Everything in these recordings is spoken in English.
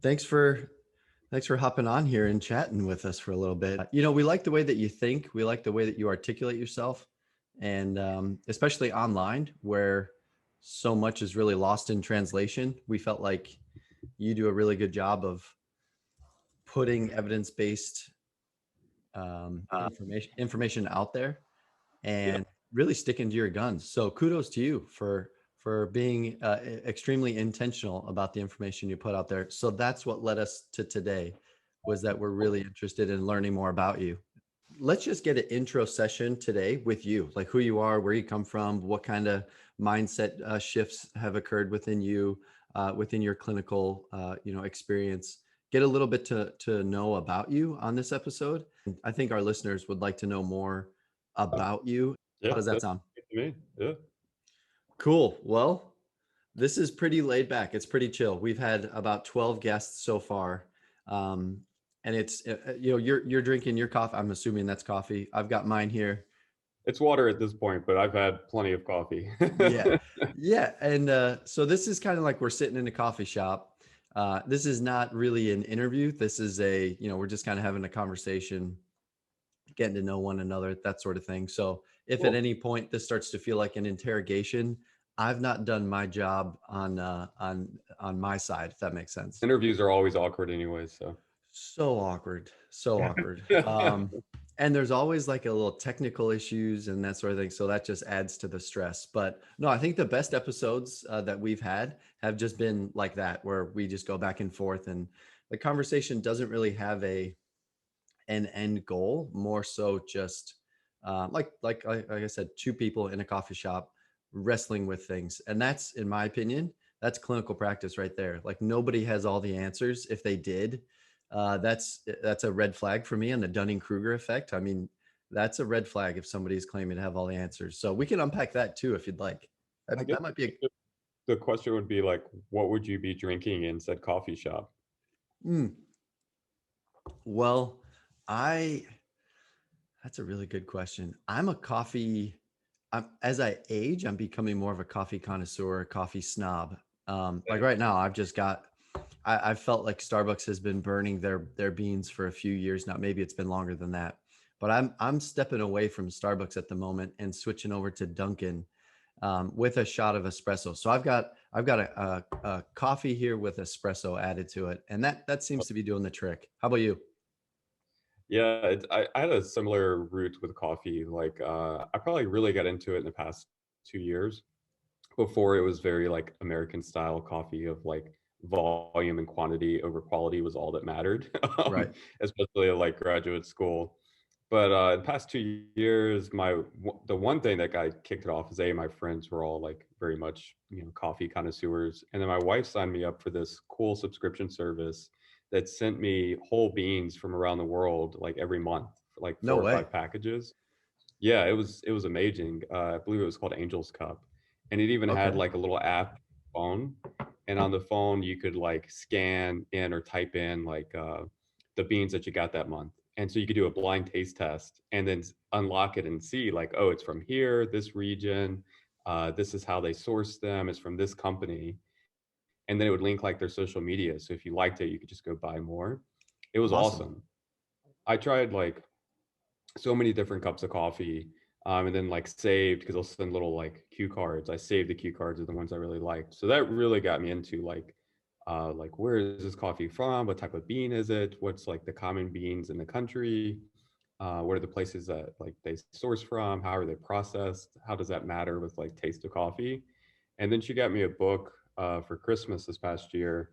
Thanks for thanks for hopping on here and chatting with us for a little bit. We like the way that you think. We like the way that you articulate yourself, and especially online where so much is really lost in translation. We felt like you do a really good job of putting evidence-based information out there Yeah. and really sticking to your guns. So kudos to you for being extremely intentional about the information you put out there. So that's what led us to today, was that we're really interested in learning more about you. Let's just get an intro session today with you, like who you are, where you come from, what kind of mindset shifts have occurred within you, within your clinical, experience. Get a little bit to know about you on this episode. I think our listeners would like to know more about you. How Yeah, does that that's sound? good to me. Yeah. Cool. Well, this is pretty laid back. It's pretty chill. We've had about 12 guests so far. Um, and it's you're drinking your coffee. I'm assuming that's coffee. I've got mine here. It's water at this point, but I've had plenty of coffee. Yeah. Yeah. And so this is kind of like we're sitting in a coffee shop. This is not really an interview. This is we're just kind of having a conversation, getting to know one another, that sort of thing. So if at Cool. any point this starts to feel like an interrogation, I've not done my job on my side, if that makes sense. Interviews are always awkward anyway, so. So awkward, so awkward. And there's always like a little technical issues and that sort of thing. So that just adds to the stress. But no, I think the best episodes that we've had have just been like that, where we just go back and forth, and the conversation doesn't really have an end goal, more so just like I said, two people in a coffee shop wrestling with things. And that's, in my opinion, that's clinical practice right there. Like nobody has all the answers. If they did, that's a red flag for me on the Dunning-Kruger effect. I mean, that's a red flag if somebody's claiming to have all the answers. So we can unpack that too if you'd like. I That guess might be a the question would be like, what would you be drinking in said coffee shop? mm, well, I that's a really good question. As I age, I'm becoming more of a coffee connoisseur, coffee snob. Like right now, I felt like Starbucks has been burning their beans for a few years now. Maybe it's been longer than that, but I'm stepping away from Starbucks at the moment and switching over to Dunkin', with a shot of espresso. So I've got a coffee here with espresso added to it, and that seems to be doing the trick. How about you? Yeah, I had a similar route with coffee. Like, I probably really got into it in the past 2 years. Before it was very like American style coffee of like volume and quantity over quality was all that mattered, Right. especially at like graduate school. But the past 2 years, the one thing that got kicked it off is my friends were all like very much coffee connoisseurs, and then my wife signed me up for this cool subscription service that sent me whole beans from around the world like every month, for like No four or way. five packages. Yeah, it was amazing. I believe it was called Angel's Cup, and it even had Okay. like a little app phone, and on the phone you could like scan in or type in like the beans that you got that month, and so you could do a blind taste test and then unlock it and see like, oh, it's from here, this region, this is how they source them, it's from this company, and then it would link like their social media. So if you liked it, you could just go buy more. It was Awesome. awesome. I tried like so many different cups of coffee, and then like saved because I'll send little like cue cards. I saved the cue cards of the ones I really liked. So that really got me into like where is this coffee from? What type of bean is it? What's like the common beans in the country? What are the places that like they source from? How are they processed? How does that matter with like taste of coffee? And then she got me a book for Christmas this past year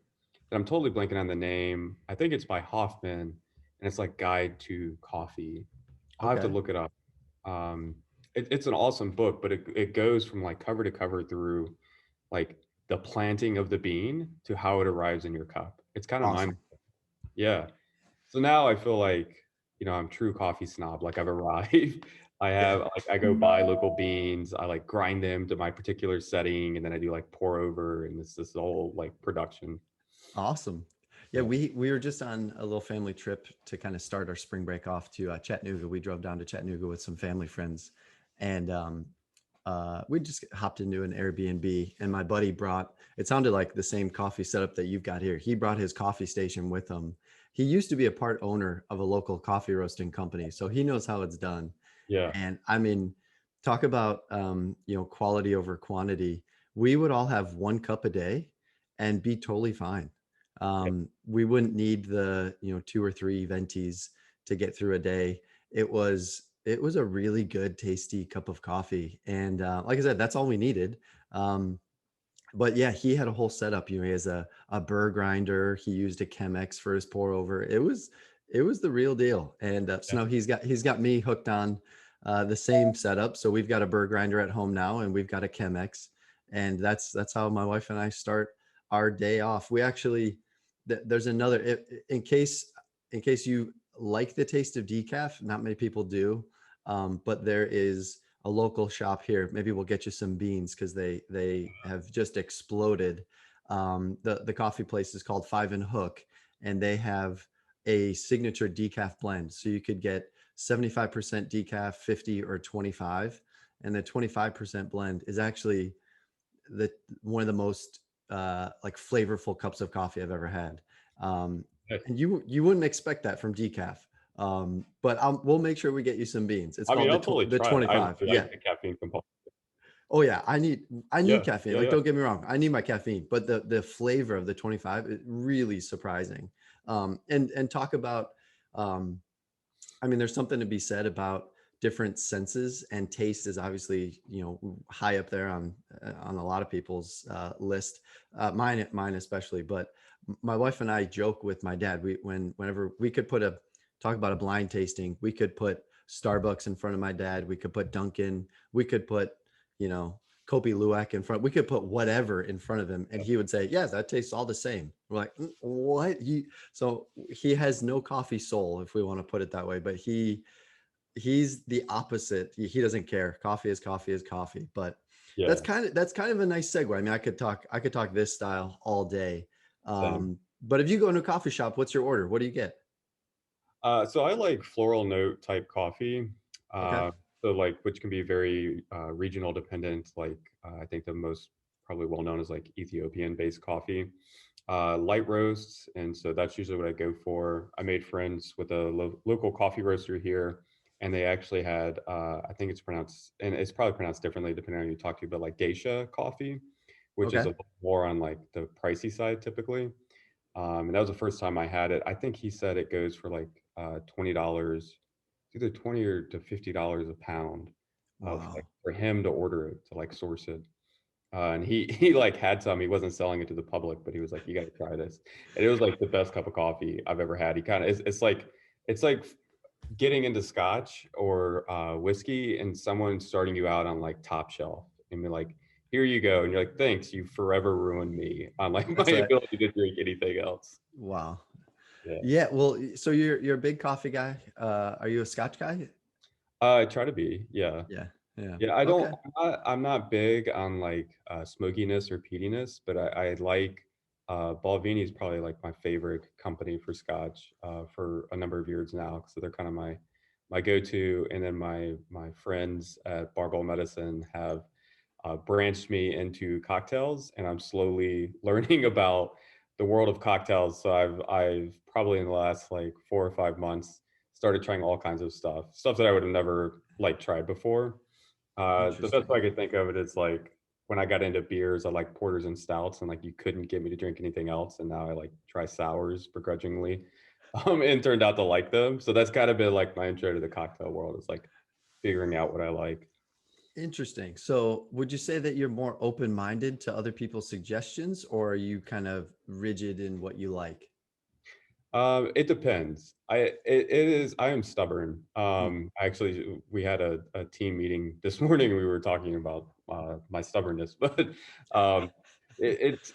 that I'm totally blanking on the name. I think it's by Hoffman, and it's like Guide to Coffee. I'll have to Okay. look it up. Um, it's an awesome book, but it goes from like cover to cover through like the planting of the bean to how it arrives in your cup. It's kind of mind. Awesome. Yeah. So now I feel like, I'm true coffee snob. Like I've arrived. I Yeah. have like I go buy local beans. I like grind them to my particular setting, and then I do like pour over, and it's this whole like production. Awesome. Yeah, Yeah. we were just on a little family trip to kind of start our spring break off to Chattanooga. We drove down to Chattanooga with some family friends, and we just hopped into an Airbnb, and my buddy brought, it sounded like the same coffee setup that you've got here. He brought his coffee station with him. He used to be a part owner of a local coffee roasting company, so he knows how it's done. Yeah. And I mean, talk about quality over quantity. We would all have 1 cup a day and be totally fine. Yeah. We wouldn't need the 2 or 3 ventis to get through a day. It was a really good, tasty cup of coffee, and like I said, that's all we needed. Um, but yeah, he had a whole setup. He has a burr grinder. He used a Chemex for his pour over. It was the real deal. And so Yeah. now he's got me hooked on the same setup. So we've got a burr grinder at home now, and we've got a Chemex, and that's how my wife and I start our day off. We actually there's another, in case you like the taste of decaf. Not many people do, but there is a local shop here. Maybe we'll get you some beans because they have just exploded. The coffee place is called Five and Hook, and they have a signature decaf blend. So you could get 75% decaf, 50 or 25, and the 25% blend is actually the one of the most like flavorful cups of coffee I've ever had. Um, Nice. and you wouldn't expect that from decaf. But we'll make sure we get you some beans. It's I mean, called I'll totally the try it. I 25. Yeah. like the caffeine component. Oh yeah. I need Yeah. caffeine. Yeah. Like, Yeah. don't get me wrong. I need my caffeine, but the flavor of the 25 is really surprising. And talk about, um, I mean, there's something to be said about different senses, and taste is obviously, high up there on a lot of people's list, mine especially. But my wife and I joke with my dad. Whenever we could talk about a blind tasting, we could put Starbucks in front of my dad. We could put Dunkin'. We could put, you know, Kopi Luwak in front. We could put whatever in front of him, and he would say, "Yeah, that tastes all the same." We're like, "What?" So he has no coffee soul, if we want to put it that way. But he's the opposite. He doesn't care. Coffee is coffee is coffee. But that's Yeah. kind of a nice segue. I mean, I could talk this style all day. Same. But if you go into a coffee shop, what's your order? What do you get? So I like floral note type coffee. Okay. Uh, so like, which can be very regional dependent. Like, I think the most probably well known is like Ethiopian based coffee, light roasts, and so that's usually what I go for. I made friends with a local coffee roaster here, and they actually had I think it's pronounced, and it's probably pronounced differently depending on who you talk to, but like geisha coffee, which is Okay. a little more on like the pricey side typically. And that was the first time I had it. I think he said it goes for like $20, either 20 or to $50 a pound of like Wow. for him to order it, to like source it. And he like had some. He wasn't selling it to the public, but he was like, "You got to try this." And it was like the best cup of coffee I've ever had. He kind of it's like getting into scotch or whiskey and someone starting you out on like top shelf and be like, "Here you go," and you're like, "Thanks, you forever ruined me on like my That's right. ability to drink anything else." Wow. Yeah. Yeah. Well, so you're a big coffee guy. Are you a Scotch guy? I try to be. Yeah. Yeah. Yeah. Yeah, I don't. Okay. I'm not big on like smokiness or peatiness, but I like Balvenie is probably like my favorite company for Scotch for a number of years now. So they're kind of my go-to. And then my friends at Barbell Medicine have branched me into cocktails, and I'm slowly learning about the world of cocktails. So I've probably in the last like 4 or 5 months started trying all kinds of stuff that I would have never like tried before. The best way Interesting. I could think of it is like when I got into beers, I like porters and stouts, and like you couldn't get me to drink anything else. And now I like try sours begrudgingly, and turned out to like them. So that's kind of been like my intro to the cocktail world, is like figuring out what I like. Interesting. So, would you say that you're more open-minded to other people's suggestions, or are you kind of rigid in what you like? It depends. It is I am stubborn. Hmm. Actually, we had a team meeting this morning. We were talking about my stubbornness, but um, it's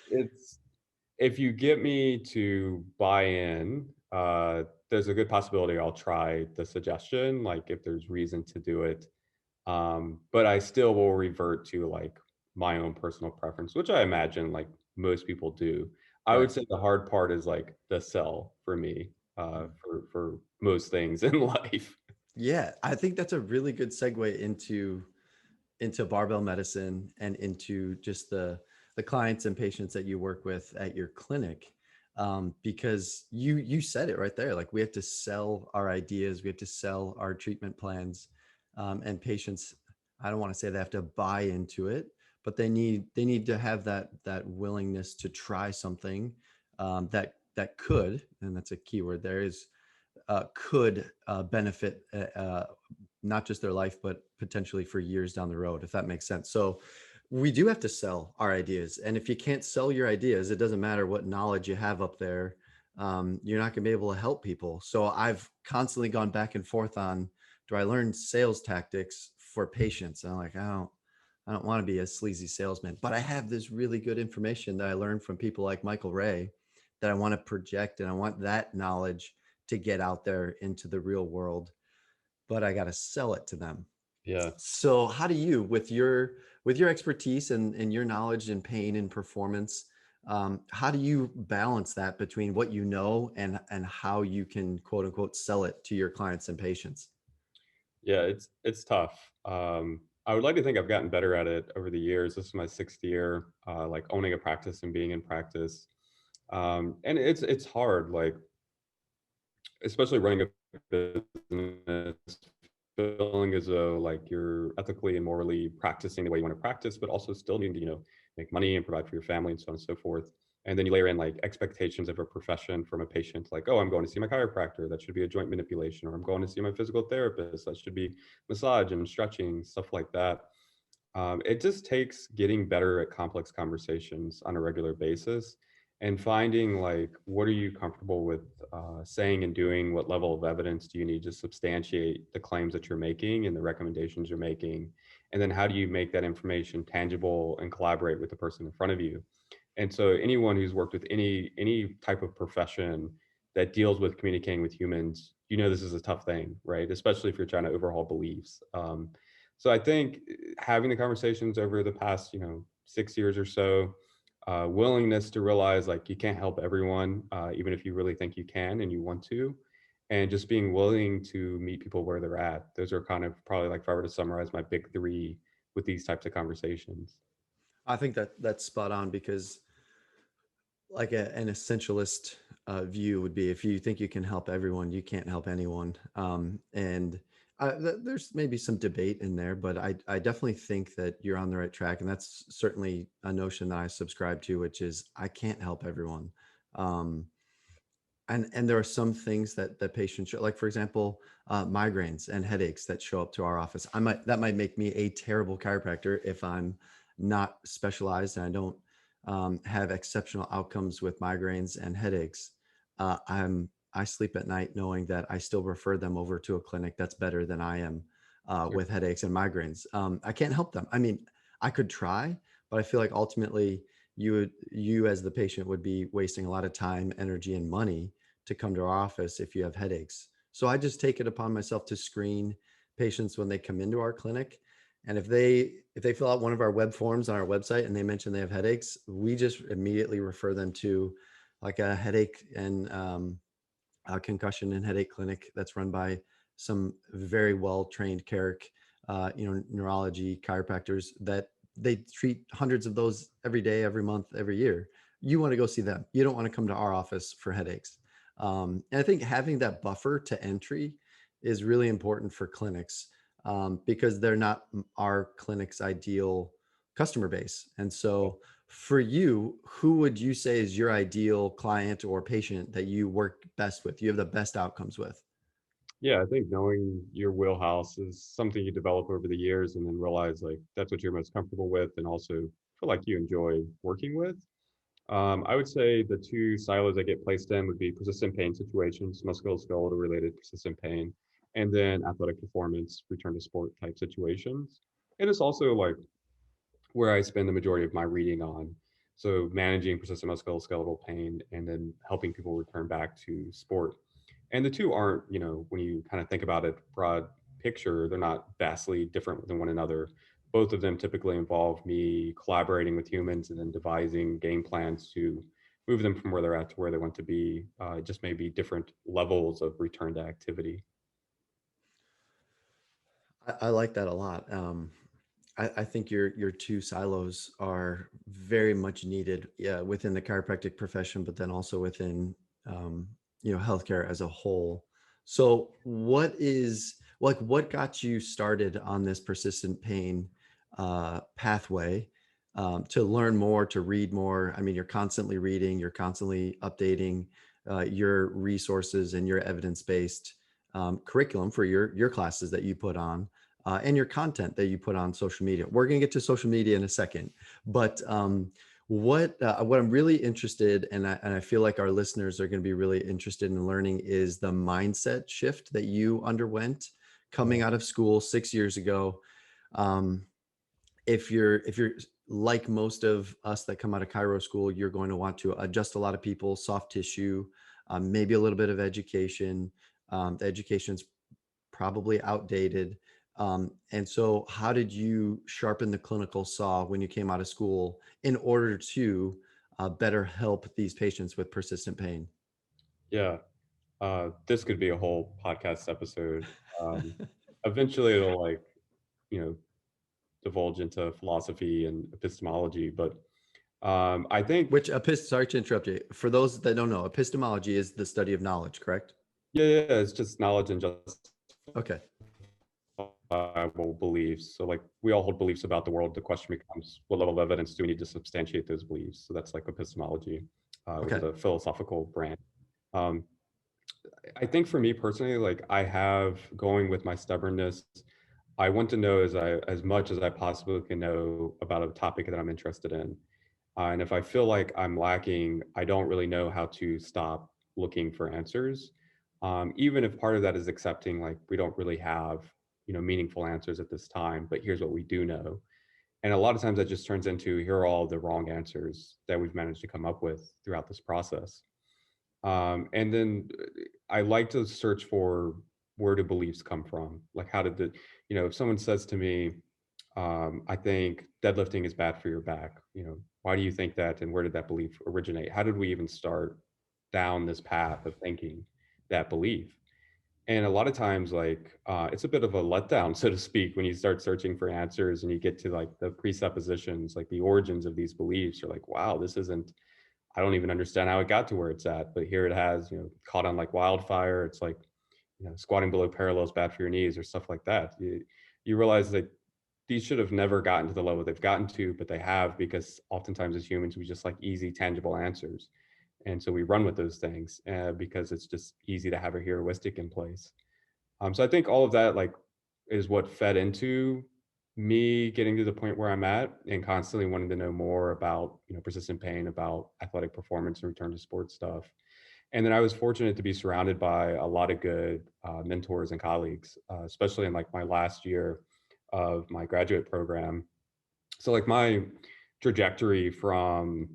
if you get me to buy in, there's a good possibility I'll try the suggestion, like if there's reason to do it. But I still will revert to like my own personal preference, which I imagine like most people do. I Right. would say the hard part is like the sell for me, for most things in life. Yeah, I think that's a really good segue into barbell medicine and into just the clients and patients that you work with at your clinic, because you said it right there. Like we have to sell our ideas, we have to sell our treatment plans, and patients. I don't want to say they have to buy into it, but they need to have that willingness to try something, that could, and that's a key word there, is could benefit, not just their life, but potentially for years down the road, if that makes sense. So we do have to sell our ideas. And if you can't sell your ideas, it doesn't matter what knowledge you have up there. You're not going to be able to help people. So I've constantly gone back and forth on, do I learn sales tactics for patients? And I'm like, I don't want to be a sleazy salesman, but I have this really good information that I learned from people like Michael Ray that I want to project, and I want that knowledge to get out there into the real world, but I got to sell it to them. Yeah. So how do you, with your expertise and your knowledge in pain and performance, how do you balance that between what you know and how you can quote unquote sell it to your clients and patients? Yeah, it's tough. I would like to think I've gotten better at it over the years. This is my sixth year, like owning a practice and being in practice. And it's hard, like especially running a business, feeling as though like you're ethically and morally practicing the way you want to practice, but also still needing to, make money and provide for your family and so on and so forth. And then you layer in like expectations of a profession from a patient, like, oh, I'm going to see my chiropractor. That should be a joint manipulation, or I'm going to see my physical therapist. That should be massage and stretching, stuff like that. It just takes getting better at complex conversations on a regular basis and finding like what are you comfortable with saying and doing, what level of evidence do you need to substantiate the claims that you're making and the recommendations you're making, and then how do you make that information tangible and collaborate with the person in front of you. And so anyone who's worked with any type of profession that deals with communicating with humans, this is a tough thing, right? Especially if you're trying to overhaul beliefs. So I think having the conversations over the past, 6 years or so, willingness to realize like you can't help everyone, even if you really think you can and you want to, and just being willing to meet people where they're at. Those are kind of probably like if I were to summarize my big three with these types of conversations. I think that that's spot on, because like an essentialist view would be, if you think you can help everyone, you can't help anyone. And there's maybe some debate in there, but I definitely think that you're on the right track. And that's certainly a notion that I subscribe to, which is I can't help everyone. Um, and there are some things that patients show, like for example, migraines and headaches that show up to our office. That might make me a terrible chiropractor if I'm not specialized and I don't have exceptional outcomes with migraines and headaches. I sleep at night knowing that I still refer them over to a clinic that's better than I am Sure. with headaches and migraines. I can't help them. I mean, I could try, but I feel like ultimately you as the patient would be wasting a lot of time, energy, and money to come to our office if you have headaches. So I just take it upon myself to screen patients when they come into our clinic. And if they fill out one of our web forms on our website and they mention they have headaches, we just immediately refer them to like a headache and a concussion and headache clinic that's run by some very well trained neurology chiropractors that they treat hundreds of those every day, every month, every year. You want to go see them. You don't want to come to our office for headaches. And I think having that buffer to entry is really important for clinics, because they're not our clinic's ideal customer base. And so for you, who would you say is your ideal client or patient that you work best with, you have the best outcomes with? Yeah, I think knowing your wheelhouse is something you develop over the years and then realize like that's what you're most comfortable with and also feel like you enjoy working with. I would say the two silos I get placed in would be persistent pain situations, musculoskeletal related persistent pain, and then athletic performance, return to sport type situations. And it's also like where I spend the majority of my reading on. So managing persistent musculoskeletal pain and then helping people return back to sport. And the two aren't, when you kind of think about it, broad picture, they're not vastly different than one another. Both of them typically involve me collaborating with humans and then devising game plans to move them from where they're at to where they want to be. Just maybe different levels of return to activity. I like that a lot. I think your two silos are very much needed, yeah, within the chiropractic profession, but then also within um, healthcare as a whole. So, what got you started on this persistent pain pathway to learn more, to read more? I mean, you're constantly reading, you're constantly updating your resources and your evidence-based curriculum for your classes that you put on and your content that you put on social media. We're going to get to social media in a second, but what I'm really interested in, and I feel like our listeners are going to be really interested in learning, is the mindset shift that you underwent coming Yeah. out of school 6 years ago. Um, if you're like most of us that come out of Cairo school, you're going to want to adjust a lot of people, soft tissue, maybe a little bit of education. The education's probably outdated. And so, how did you sharpen the clinical saw when you came out of school in order to better help these patients with persistent pain? Yeah. This could be a whole podcast episode. Um, Eventually it'll like, you know, divulge into philosophy and epistemology, but I think, Sorry to interrupt you. For those that don't know, epistemology is the study of knowledge, correct? yeah, it's just knowledge and Okay. justifiable beliefs. So like we all hold beliefs about the world. The question becomes, what level of evidence do we need to substantiate those beliefs? So that's like epistemology, which is Okay. a philosophical branch. Um, I think for me personally, like I have going with my stubbornness, I want to know as much as I possibly can know about a topic that I'm interested in. And if I feel like I'm lacking, I don't really know how to stop looking for answers. Even if part of that is accepting like we don't really have, meaningful answers at this time, but here's what we do know. And a lot of times that just turns into here are all the wrong answers that we've managed to come up with throughout this process. And then I like to search for where do beliefs come from? Like, how did if someone says to me, I think deadlifting is bad for your back, why do you think that? And where did that belief originate? How did we even start down this path of thinking that belief? And a lot of times, like, it's a bit of a letdown, so to speak, when you start searching for answers and you get to like the presuppositions, like the origins of these beliefs. You're like, wow, this isn't I don't even understand how it got to where it's at, but here it has, caught on like wildfire. It's like, squatting below parallel is bad for your knees or stuff like that. You realize that these should have never gotten to the level they've gotten to, but they have because oftentimes as humans, we just like easy, tangible answers. And so we run with those things because it's just easy to have a heuristic in place. So I think all of that like is what fed into me getting to the point where I'm at and constantly wanting to know more about, persistent pain, about athletic performance and return to sports stuff. And then I was fortunate to be surrounded by a lot of good mentors and colleagues, especially in like my last year of my graduate program. So like my trajectory from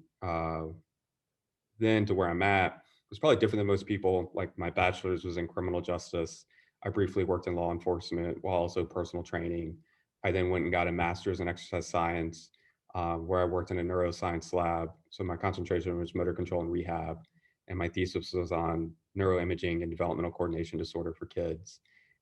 then to where I'm at was probably different than most people. Like my bachelor's was in criminal justice. I briefly worked in law enforcement while also personal training. I then went and got a master's in exercise science, where I worked in a neuroscience lab. So my concentration was motor control and rehab, and my thesis was on neuroimaging and developmental coordination disorder for kids.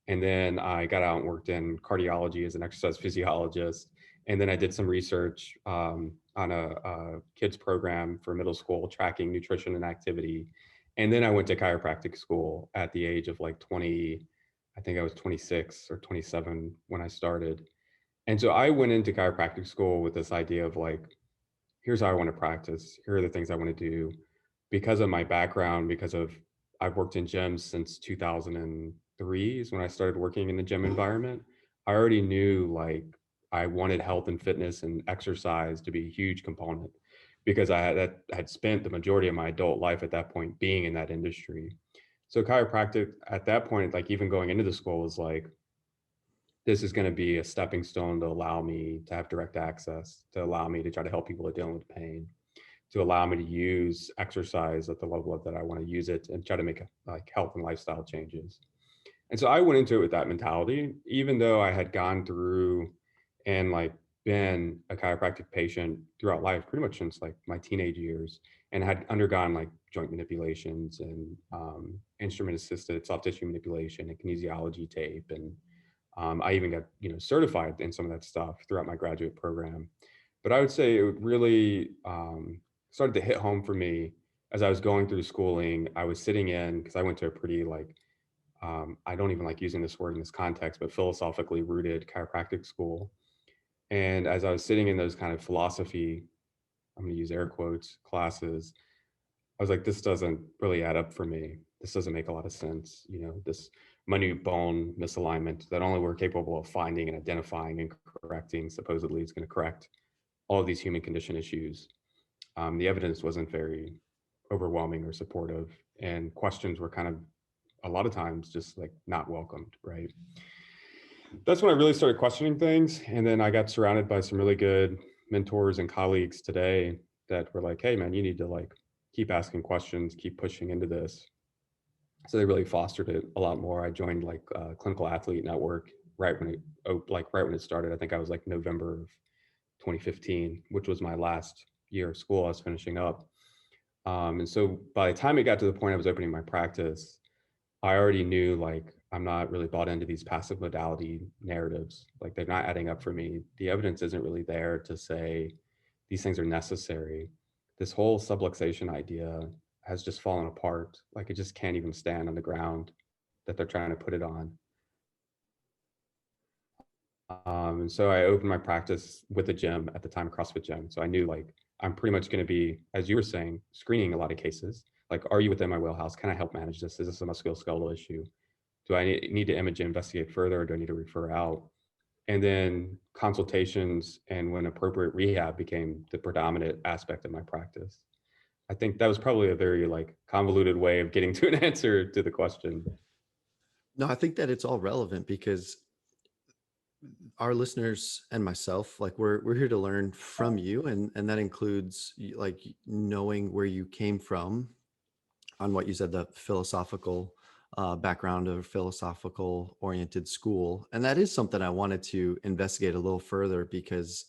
And then I got out and worked in cardiology as an exercise physiologist. And then I did some research on a kids program for middle school tracking nutrition and activity. And then I went to chiropractic school at the age of like 20, I think I was 26 or 27 when I started. And so I went into chiropractic school with this idea of like, here's how I want to practice. Here are the things I want to do. Because of my background, because of I've worked in gyms since 2003 is when I started working in the gym environment. I already knew like I wanted health and fitness and exercise to be a huge component because had spent the majority of my adult life at that point being in that industry. So chiropractic at that point, like even going into the school was like, this is going to be a stepping stone to allow me to have direct access, to allow me to try to help people that are dealing with pain, to allow me to use exercise at the level of that I want to use it and try to make like health and lifestyle changes. And so I went into it with that mentality, even though I had gone through and like been a chiropractic patient throughout life, pretty much since like my teenage years, and had undergone like joint manipulations and instrument assisted soft tissue manipulation and kinesiology tape and I even got, certified in some of that stuff throughout my graduate program. But I would say it really started to hit home for me as I was going through schooling. I was sitting in, because I went to a pretty I don't even like using this word in this context, but philosophically rooted chiropractic school. And as I was sitting in those kind of philosophy, I'm going to use air quotes, classes, I was like, this doesn't really add up for me. This doesn't make a lot of sense. This minute bone misalignment that only we're capable of finding and identifying and correcting supposedly is going to correct all of these human condition issues. The evidence wasn't very overwhelming or supportive, and questions were kind of a lot of times just like not welcomed, right? That's when I really started questioning things. And then I got surrounded by some really good mentors and colleagues today that were like, hey man, you need to like keep asking questions, keep pushing into this. So they really fostered it a lot more. I joined like Clinical Athlete Network right when it started. I think I was like November of 2015, which was my last year of school I was finishing up. And so by the time it got to the point I was opening my practice, I already knew like I'm not really bought into these passive modality narratives. Like they're not adding up for me. The evidence isn't really there to say these things are necessary. This whole subluxation idea has just fallen apart. Like it just can't even stand on the ground that they're trying to put it on. And so I opened my practice with a gym at the time, a CrossFit gym. So I knew like I'm pretty much going to be, as you were saying, screening a lot of cases. Like, are you within my wheelhouse? Can I help manage this? Is this a musculoskeletal issue? Do I need to image and investigate further, or do I need to refer out? And then consultations and when appropriate rehab became the predominant aspect of my practice. I think that was probably a very like convoluted way of getting to an answer to the question. No, I think that it's all relevant because our listeners and myself, like we're here to learn from you, and that includes like knowing where you came from on what you said, the philosophical background of philosophical oriented school. And that is something I wanted to investigate a little further because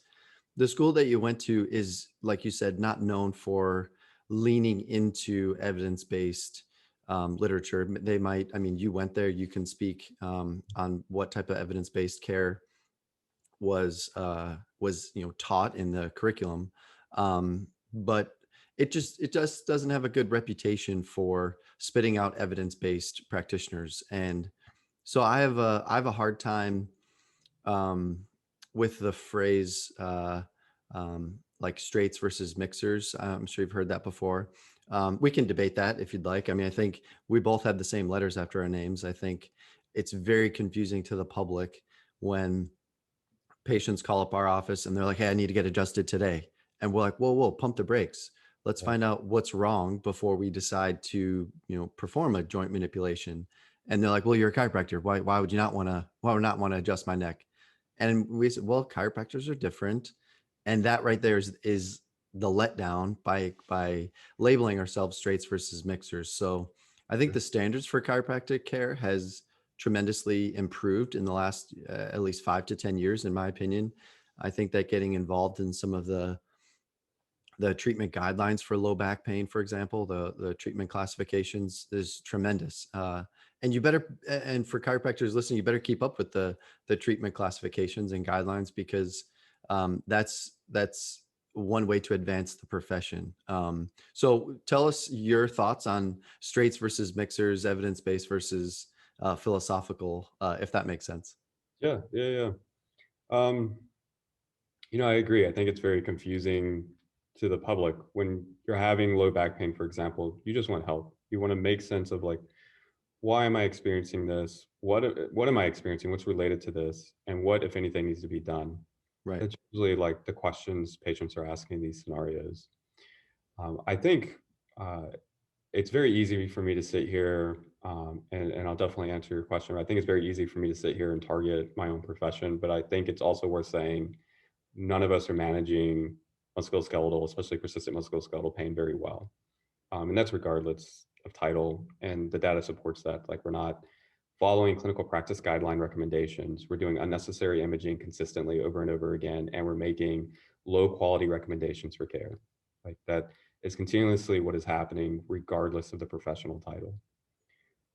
the school that you went to is, like you said, not known for leaning into evidence-based literature. They might, I mean, you went there, you can speak on what type of evidence-based care was taught in the curriculum, but it just doesn't have a good reputation for spitting out evidence-based practitioners. And so I have a hard time um, with the phrase like straights versus mixers. I'm sure you've heard that before. We can debate that if you'd like. I mean, I think we both had the same letters after our names. I think it's very confusing to the public when patients call up our office and they're like, hey, I need to get adjusted today. And we're like, whoa, pump the brakes. Let's find out what's wrong before we decide to, perform a joint manipulation. And they're like, well, you're a chiropractor. Why would you not want to, why would not want to adjust my neck? And we said, well, chiropractors are different. And that right there is the letdown by labeling ourselves straights versus mixers. So I think the standards for chiropractic care has tremendously improved in the last at least 5 to 10 years, in my opinion. I think that getting involved in some of the treatment guidelines for low back pain, for example, the treatment classifications is tremendous. And you better, and for chiropractors listening, you better keep up with the treatment classifications and guidelines because that's one way to advance the profession. So tell us your thoughts on straights versus mixers, evidence-based versus philosophical, if that makes sense. Yeah. Um, I agree. I think it's very confusing to the public when you're having low back pain, for example. You just want help. You want to make sense of like, why am I experiencing this? What am I experiencing? What's related to this? And what, if anything, needs to be done? Right. That's usually like the questions patients are asking in these scenarios. I think it's very easy for me to sit here, and I'll definitely answer your question. I think it's very easy for me to sit here and target my own profession, but I think it's also worth saying none of us are managing musculoskeletal, especially persistent musculoskeletal pain, very well. And that's regardless of title. And the data supports that. Like we're not following clinical practice guideline recommendations. We're doing unnecessary imaging consistently over and over again, and we're making low quality recommendations for care. Like that is continuously what is happening, regardless of the professional title.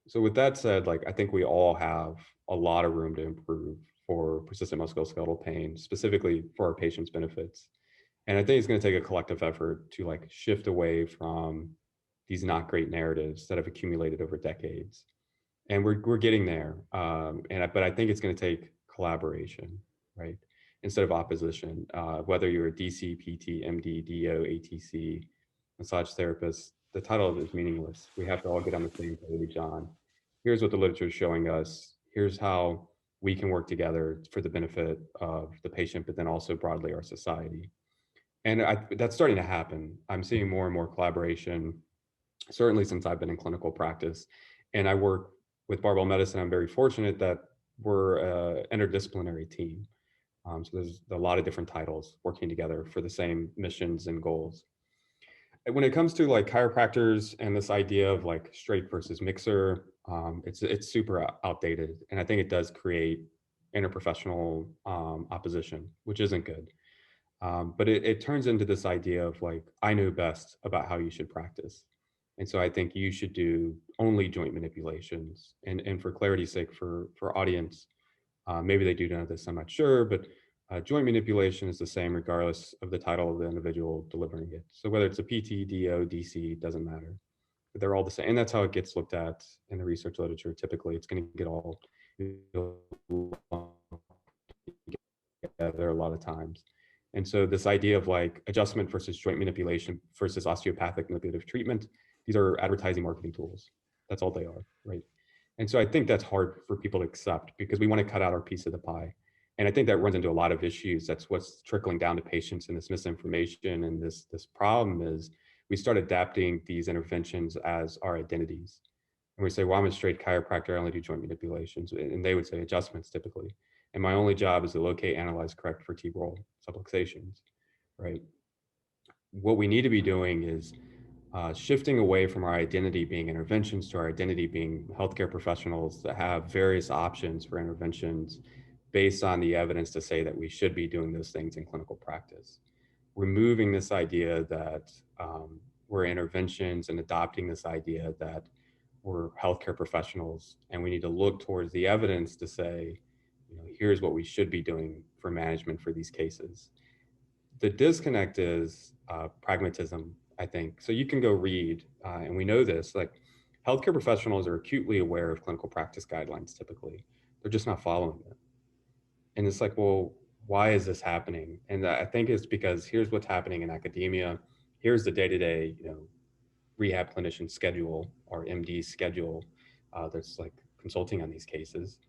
So with that said, like I think we all have a lot of room to improve for persistent musculoskeletal pain, specifically for our patients' benefits. And I think it's going to take a collective effort to like shift away from these not great narratives that have accumulated over decades. And we're getting there. But I think it's going to take collaboration, right? Instead of opposition. Whether you're a DC, PT, MD, DO, ATC, massage therapist, the title is meaningless. We have to all get on the same page on here's what the literature is showing us. Here's how we can work together for the benefit of the patient, but then also broadly our society. And that's starting to happen. I'm seeing more and more collaboration, certainly since I've been in clinical practice. And I work with Barbell Medicine. I'm very fortunate that we're an interdisciplinary team. So there's a lot of different titles working together for the same missions and goals. And when it comes to like chiropractors and this idea of like straight versus mixer, it's super outdated, and I think it does create interprofessional opposition, which isn't good. But it turns into this idea of like, I know best about how you should practice. And so I think you should do only joint manipulations. And for clarity's sake, for audience, maybe they do know this, I'm not sure, but joint manipulation is the same regardless of the title of the individual delivering it. So whether it's a PT, DO, DC, doesn't matter. They're all the same. And that's how it gets looked at in the research literature. Typically, it's going to get all together a lot of times. And so this idea of like adjustment versus joint manipulation versus osteopathic manipulative treatment, these are advertising marketing tools. That's all they are, right? And so I think that's hard for people to accept because we want to cut out our piece of the pie. And I think that runs into a lot of issues. That's what's trickling down to patients in this misinformation. And this problem is we start adapting these interventions as our identities. And we say, well, I'm a straight chiropractor, I only do joint manipulations. And they would say adjustments typically. And my only job is to locate, analyze, correct vertebral subluxations, right? What we need to be doing is shifting away from our identity being interventions to our identity being healthcare professionals that have various options for interventions based on the evidence to say that we should be doing those things in clinical practice. Removing this idea that we're interventions and adopting this idea that we're healthcare professionals and we need to look towards the evidence to say, here's what we should be doing for management for these cases. The disconnect is pragmatism, I think. So you can go read, and we know this, like healthcare professionals are acutely aware of clinical practice guidelines typically. They're just not following them. And it's like, well, why is this happening? And I think it's because here's what's happening in academia. Here's the day-to-day, rehab clinician schedule or MD schedule that's like consulting on these cases.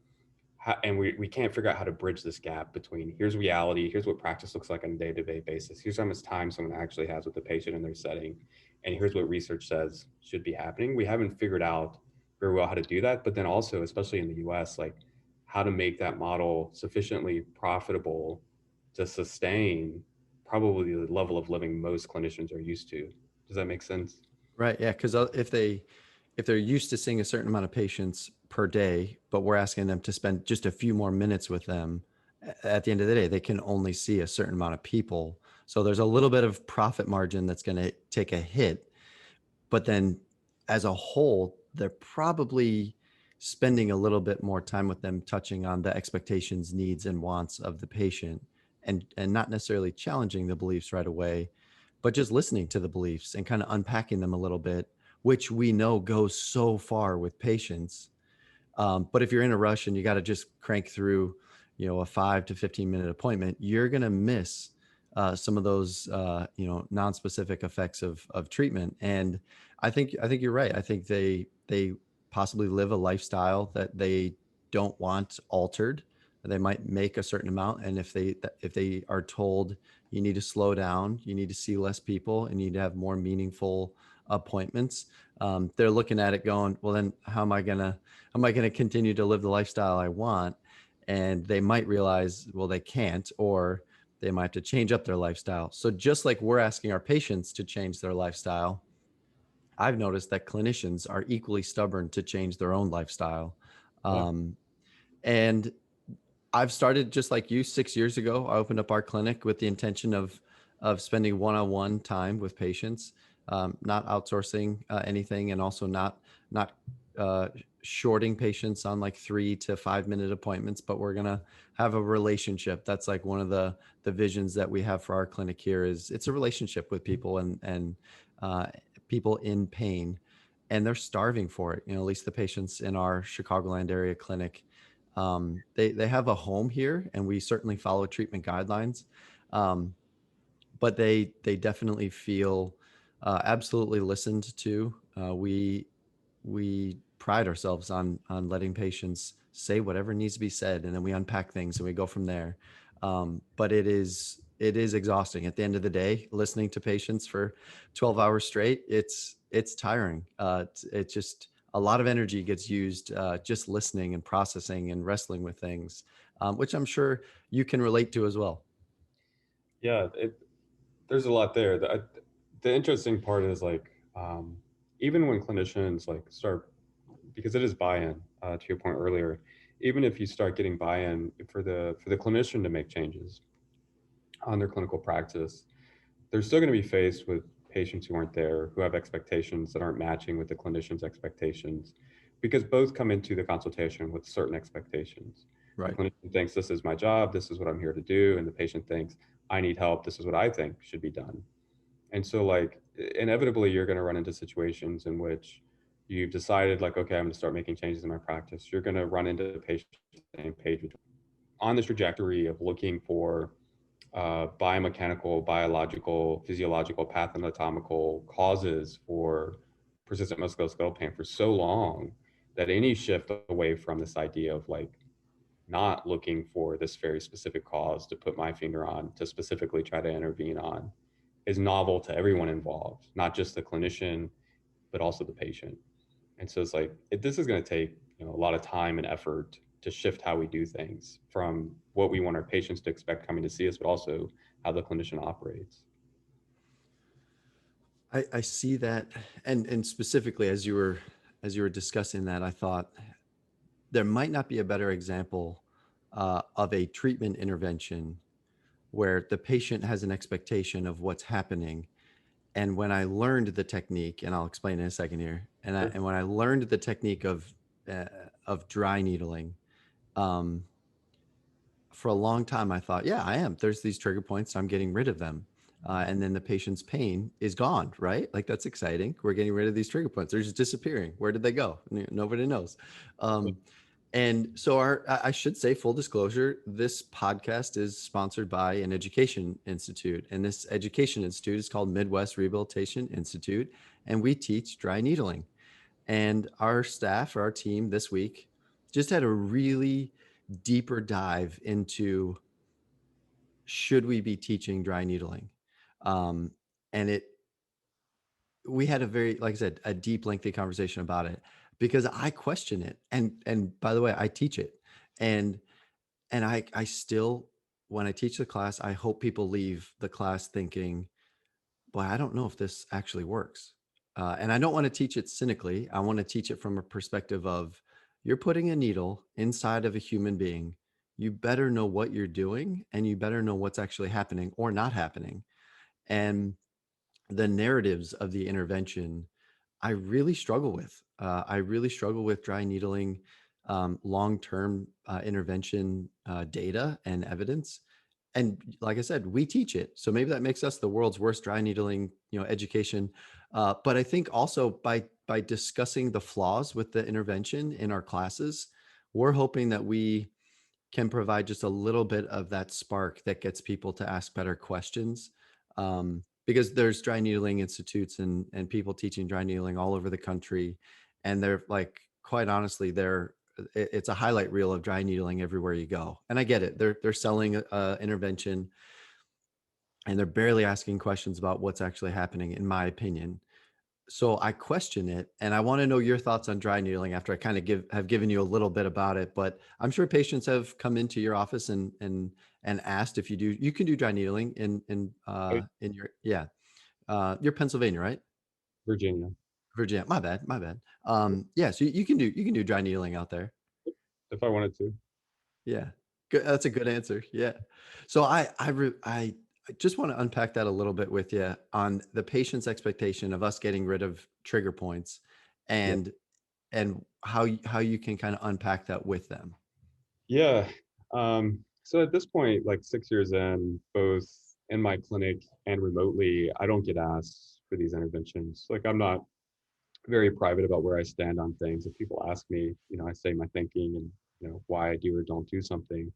And we can't figure out how to bridge this gap between here's reality, here's what practice looks like on a day-to-day basis, here's how much time someone actually has with the patient in their setting, and here's what research says should be happening. We haven't figured out very well how to do that, but then also, especially in the US, like how to make that model sufficiently profitable to sustain probably the level of living most clinicians are used to. Does that make sense? Right. Yeah. Because if they're used to seeing a certain amount of patients per day, but we're asking them to spend just a few more minutes with them, at the end of the day, they can only see a certain amount of people. So there's a little bit of profit margin that's going to take a hit. But then as a whole, they're probably spending a little bit more time with them, touching on the expectations, needs, and wants of the patient, and not necessarily challenging the beliefs right away, but just listening to the beliefs and kind of unpacking them a little bit, which we know goes so far with patients. But if you're in a rush and you got to just crank through, a 5 to 15 minute appointment, you're going to miss some of those, non-specific effects of treatment. And I think you're right. I think they possibly live a lifestyle that they don't want altered. They might make a certain amount, and if they are told you need to slow down, you need to see less people, and you need to have more meaningful appointments, they're looking at it going, well, then how am I gonna continue to live the lifestyle I want? And they might realize, well, they can't, or they might have to change up their lifestyle. So just like we're asking our patients to change their lifestyle, I've noticed that clinicians are equally stubborn to change their own lifestyle. Yeah. And I've started just like you 6 years ago. I opened up our clinic with the intention of spending one-on-one time with patients, not outsourcing anything, and also not shorting patients on like 3 to 5 minute appointments, but we're going to have a relationship. That's like one of the visions that we have for our clinic here is it's a relationship with people and uh, people in pain, and they're starving for it. You know, at least the patients in our Chicagoland area clinic, they have a home here, and we certainly follow treatment guidelines. Um, but they definitely feel absolutely listened to. We pride ourselves on letting patients say whatever needs to be said, and then we unpack things and we go from there. But it is exhausting at the end of the day. Listening to patients for 12 hours straight, it's tiring. It's just a lot of energy gets used just listening and processing and wrestling with things, which I'm sure you can relate to as well. Yeah, there's a lot there. The interesting part is like, even when clinicians like start, because it is buy-in, to your point earlier, even if you start getting buy-in for the clinician to make changes on their clinical practice, they're still going to be faced with patients who aren't there, who have expectations that aren't matching with the clinician's expectations, because both come into the consultation with certain expectations. The Right. clinician thinks this is my job, this is what I'm here to do, and the patient thinks I need help, this is what I think should be done. And so, like, inevitably, you're going to run into situations in which you've decided, like, okay, I'm going to start making changes in my practice. You're going to run into the patient same page on this trajectory of looking for biomechanical, biological, physiological, pathanatomical causes for persistent musculoskeletal pain for so long that any shift away from this idea of like not looking for this very specific cause to put my finger on to specifically try to intervene on is novel to everyone involved, not just the clinician, but also the patient. And so it's like this is going to take a lot of time and effort to shift how we do things from what we want our patients to expect coming to see us, but also how the clinician operates. I see that, and specifically as you were discussing that, I thought there might not be a better example of a treatment intervention where the patient has an expectation of what's happening. And when I learned the technique, and I'll explain in a second here, Sure. and when I learned the technique uh, of dry needling, um, for a long time I thought, yeah, I am. There's these trigger points. I'm getting rid of them. And then the patient's pain is gone, right? Like that's exciting. We're getting rid of these trigger points. They're just disappearing. Where did they go? Nobody knows. And so I should say, full disclosure, this podcast is sponsored by an education institute. And this education institute is called Midwest Rehabilitation Institute. And we teach dry needling. And our staff, or our team this week, just had a really deeper dive into should we be teaching dry needling? Um, and we had a very, like I said, a deep, lengthy conversation about it because I question it. And by the way, I teach it. And I still, when I teach the class, I hope people leave the class thinking, boy, I don't know if this actually works. And I don't want to teach it cynically. I want to teach it from a perspective of you're putting a needle inside of a human being. You better know what you're doing and you better know what's actually happening or not happening. And the narratives of the intervention, I really struggle with. I really struggle with dry needling, long-term intervention data and evidence. And like I said, we teach it, so maybe that makes us the world's worst dry needling, education. But I think also by discussing the flaws with the intervention in our classes, we're hoping that we can provide just a little bit of that spark that gets people to ask better questions. Because there's dry needling institutes and people teaching dry needling all over the country. And they're like, quite honestly, it's a highlight reel of dry needling everywhere you go. And I get it. They're selling intervention and they're barely asking questions about what's actually happening, in my opinion. So I question it, and I want to know your thoughts on dry needling after I kind of have given you a little bit about it. But I'm sure patients have come into your office and asked if you can do dry needling in your, yeah, you're Pennsylvania, right? Virginia. Virginia. My bad. Yeah, so you can do dry needling out there. If I wanted to. Yeah, good. That's a good answer. Yeah. So I just want to unpack that a little bit with you on the patient's expectation of us getting rid of trigger points Yeah. and and how you can kind of unpack that with them. Yeah. So at this point, like 6 years in, both in my clinic and remotely, I don't get asked for these interventions. Like I'm not very private about where I stand on things. If people ask me, I say my thinking and why I do or don't do something.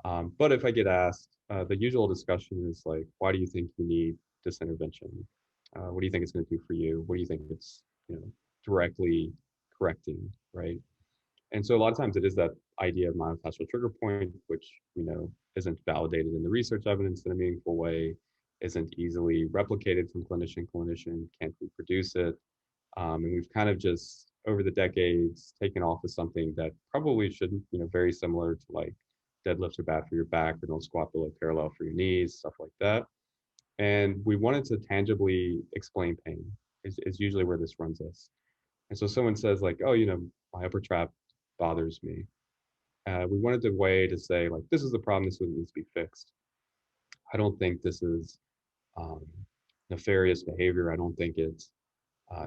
But if I get asked, the usual discussion is like, why do you think you need this intervention? What do you think it's going to do for you? What do you think it's directly correcting, right? And so a lot of times it is that idea of myofascial trigger point, which we know isn't validated in the research evidence in a meaningful way, isn't easily replicated from clinician to clinician, can't reproduce it. And we've kind of just over the decades taken off as something that probably shouldn't, very similar to like deadlifts are bad for your back or don't squat below parallel for your knees, stuff like that. And we wanted to tangibly explain pain is usually where this runs us. And so someone says like, oh, my upper trap bothers me. We wanted a way to say like, this is the problem, this is what needs to be fixed. I don't think this is um, nefarious behavior. I don't think it's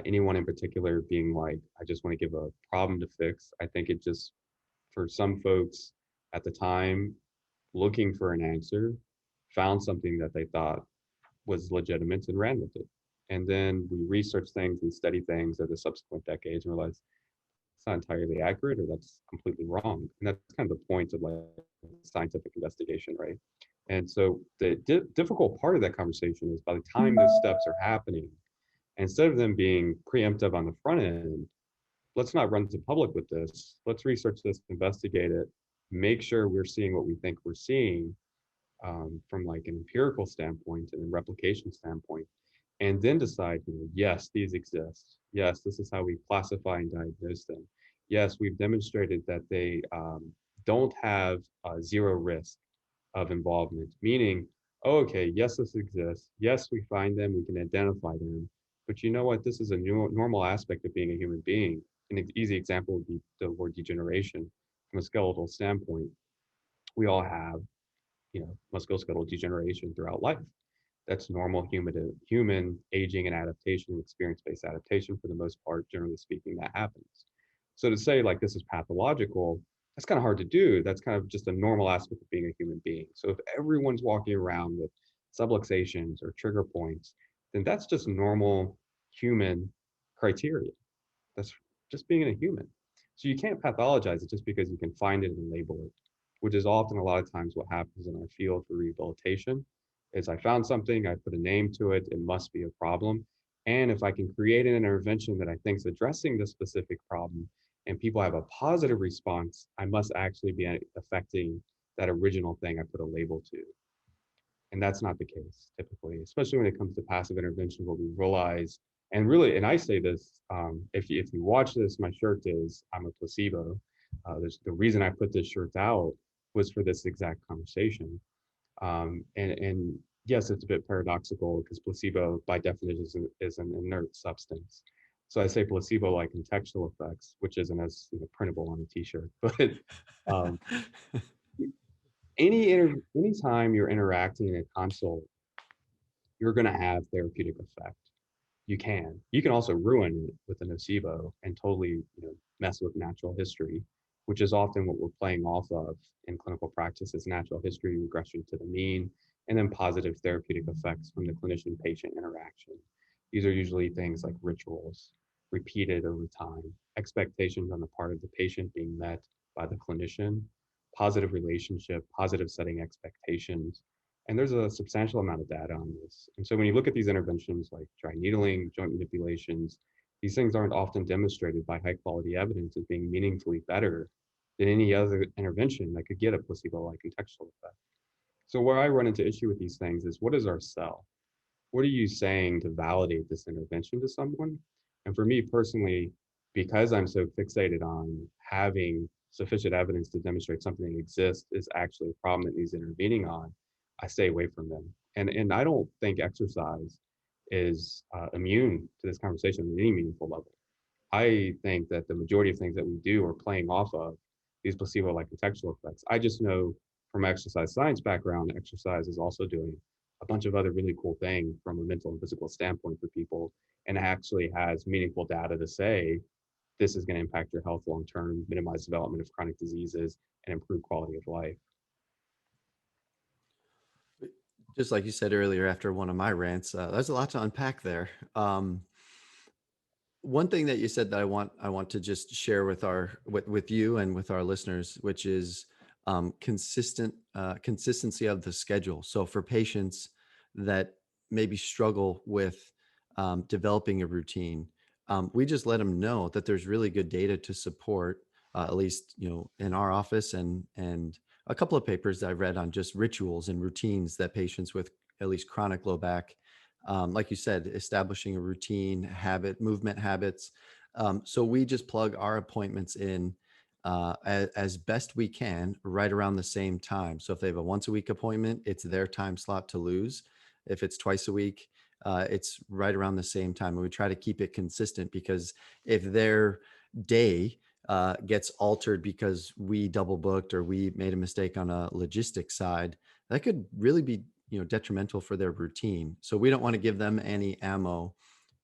anyone in particular being like, I just want to give a problem to fix. I think it just, for some folks at the time, looking for an answer, found something that they thought was legitimate and ran with it. And then we researched things and studied things over the subsequent decades and realized it's not entirely accurate or that's completely wrong. And that's kind of the point of like scientific investigation, right? And so the difficult part of that conversation is by the time those steps are happening, instead of them being preemptive on the front end, let's not run to public with this. Let's research this, investigate it, make sure we're seeing what we think we're seeing from like an empirical standpoint and a replication standpoint, and then decide, yes, these exist. Yes, this is how we classify and diagnose them. Yes, we've demonstrated that they don't have zero risk of involvement, meaning, oh, okay, yes, this exists. Yes, we find them, we can identify them. But you know what? This is a normal aspect of being a human being. An easy example would be the word degeneration. From a skeletal standpoint, we all have, musculoskeletal degeneration throughout life. That's normal human aging and adaptation, experience-based adaptation for the most part, generally speaking, that happens. So to say like this is pathological, that's kind of hard to do. That's kind of just a normal aspect of being a human being. So if everyone's walking around with subluxations or trigger points, then that's just normal human criteria. That's just being a human. So you can't pathologize it just because you can find it and label it, which is often a lot of times what happens in our field for rehabilitation is I found something, I put a name to it, it must be a problem. And if I can create an intervention that I think is addressing this specific problem and people have a positive response, I must actually be affecting that original thing I put a label to. And that's not the case typically, especially when it comes to passive intervention, what we realize, and really, and I say this, if you watch this, my shirt is, I'm a placebo. There's the reason I put this shirt out was for this exact conversation. And yes, it's a bit paradoxical because placebo by definition is an inert substance. So I say placebo like contextual effects, which isn't as printable on a t-shirt, but um, anytime you're interacting in a consult, you're going to have therapeutic effect. You can also ruin it with a nocebo and totally mess with natural history, which is often what we're playing off of in clinical practice is natural history regression to the mean, and then positive therapeutic effects from the clinician patient interaction. These are usually things like rituals repeated over time, expectations on the part of the patient being met by the clinician, positive relationship, positive setting expectations. And there's a substantial amount of data on this. And so when you look at these interventions like dry needling, joint manipulations, these things aren't often demonstrated by high quality evidence as being meaningfully better than any other intervention that could get a placebo-like contextual effect. So where I run into issue with these things is what is our sell? What are you saying to validate this intervention to someone? And for me personally, because I'm so fixated on having sufficient evidence to demonstrate something exists is actually a problem that needs intervening on, I stay away from them. And I don't think exercise is immune to this conversation at any meaningful level. I think that the majority of things that we do are playing off of these placebo-like contextual effects. I just know from my exercise science background, exercise is also doing a bunch of other really cool things from a mental and physical standpoint for people, and actually has meaningful data to say this is going to impact your health long term, minimize development of chronic diseases, and improve quality of life. Just like you said earlier, after one of my rants, there's a lot to unpack there. One thing that you said that I want to just share with with you and with our listeners, which is consistency of the schedule. So for patients that maybe struggle with developing a routine, we just let them know that there's really good data to support, at least in our office, and a couple of papers that I read on just rituals and routines that patients with at least chronic low back, like you said, establishing a routine, movement habits. So we just plug our appointments in as best we can right around the same time. So if they have a once a week appointment, it's their time slot to lose. If it's twice a week, it's right around the same time. And we try to keep it consistent, because if their day gets altered because we double booked or we made a mistake on a logistics side, that could really be detrimental for their routine. So we don't want to give them any ammo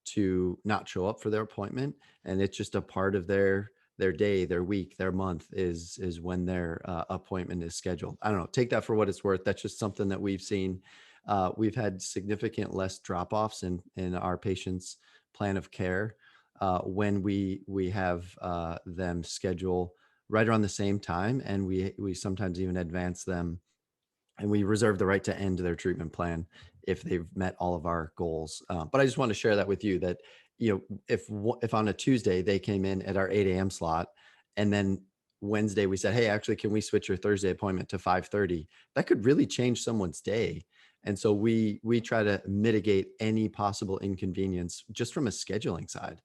to not show up for their appointment, and it's just a part of their day, their week, their month is when their appointment is scheduled. I don't know, take that for what it's worth. That's just something that we've seen. We've had significant less drop-offs in our patients' plan of care when we have them schedule right around the same time, and we sometimes even advance them, and we reserve the right to end their treatment plan if they've met all of our goals. But I just want to share that with you, that if on a Tuesday they came in at our 8 a.m. slot, and then Wednesday we said, hey, actually, can we switch your Thursday appointment to 5:30? That could really change someone's day. And so we try to mitigate any possible inconvenience just from a scheduling side.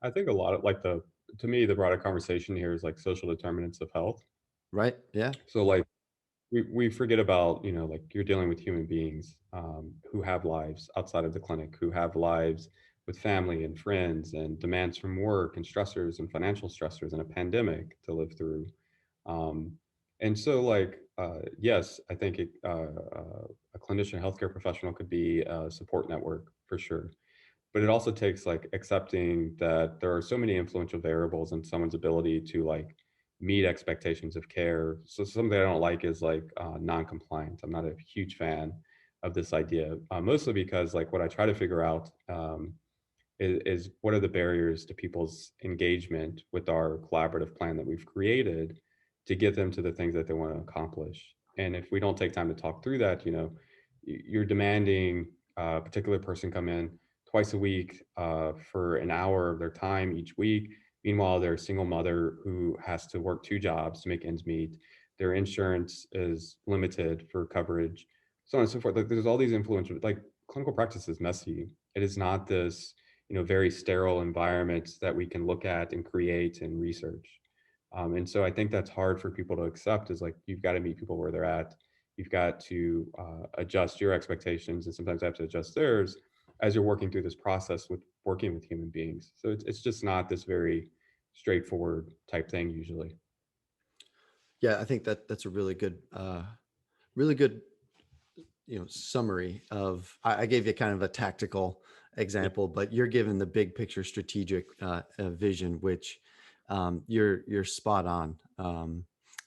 I think a lot of like to me, the broader conversation here is like social determinants of health. Right? Yeah. So like we forget about, like you're dealing with human beings who have lives outside of the clinic, who have lives with family and friends and demands from work and stressors and financial stressors and a pandemic to live through. Um, and so, like, yes, I think a clinician, healthcare professional could be a support network for sure. But it also takes like accepting that there are so many influential variables in someone's ability to like meet expectations of care. So something I don't like is like non-compliance. I'm not a huge fan of this idea, mostly because like what I try to figure out is what are the barriers to people's engagement with our collaborative plan that we've created to get them to the things that they want to accomplish. And if we don't take time to talk through that, you're demanding a particular person come in twice a week for an hour of their time each week. Meanwhile, they're a single mother who has to work two jobs to make ends meet. Their insurance is limited for coverage, so on and so forth. Like there's all these influential, like clinical practice is messy. It is not this, very sterile environment that we can look at and create and research. And so I think that's hard for people to accept is like, you've got to meet people where they're at. You've got to adjust your expectations, and sometimes I have to adjust theirs as you're working through this process with working with human beings. So it's just not this very straightforward type thing usually. Yeah, I think that's a really good summary of. I gave you kind of a tactical Yeah. example, but you're given the big picture strategic vision, which you're spot on.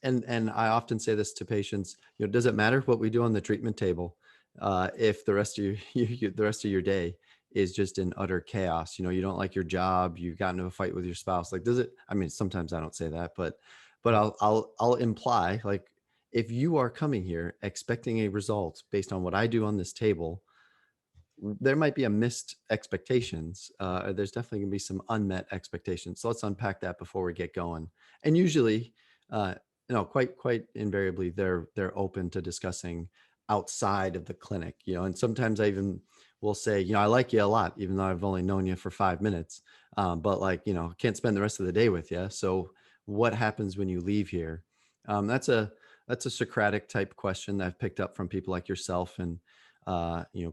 And I often say this to patients: does it matter what we do on the treatment table if the rest of the rest of your day is just in utter chaos? You don't like your job, you've gotten into a fight with your spouse. Like, does it? I mean, sometimes I don't say that, but I'll imply, like, if you are coming here expecting a result based on what I do on this table, there might be a missed expectations. There's definitely going to be some unmet expectations. So let's unpack that before we get going. And usually, quite invariably, they're open to discussing outside of the clinic. And sometimes I even will say, I like you a lot, even though I've only known you for 5 minutes. But like, can't spend the rest of the day with you. So what happens when you leave here? That's a Socratic type question that I've picked up from people like yourself and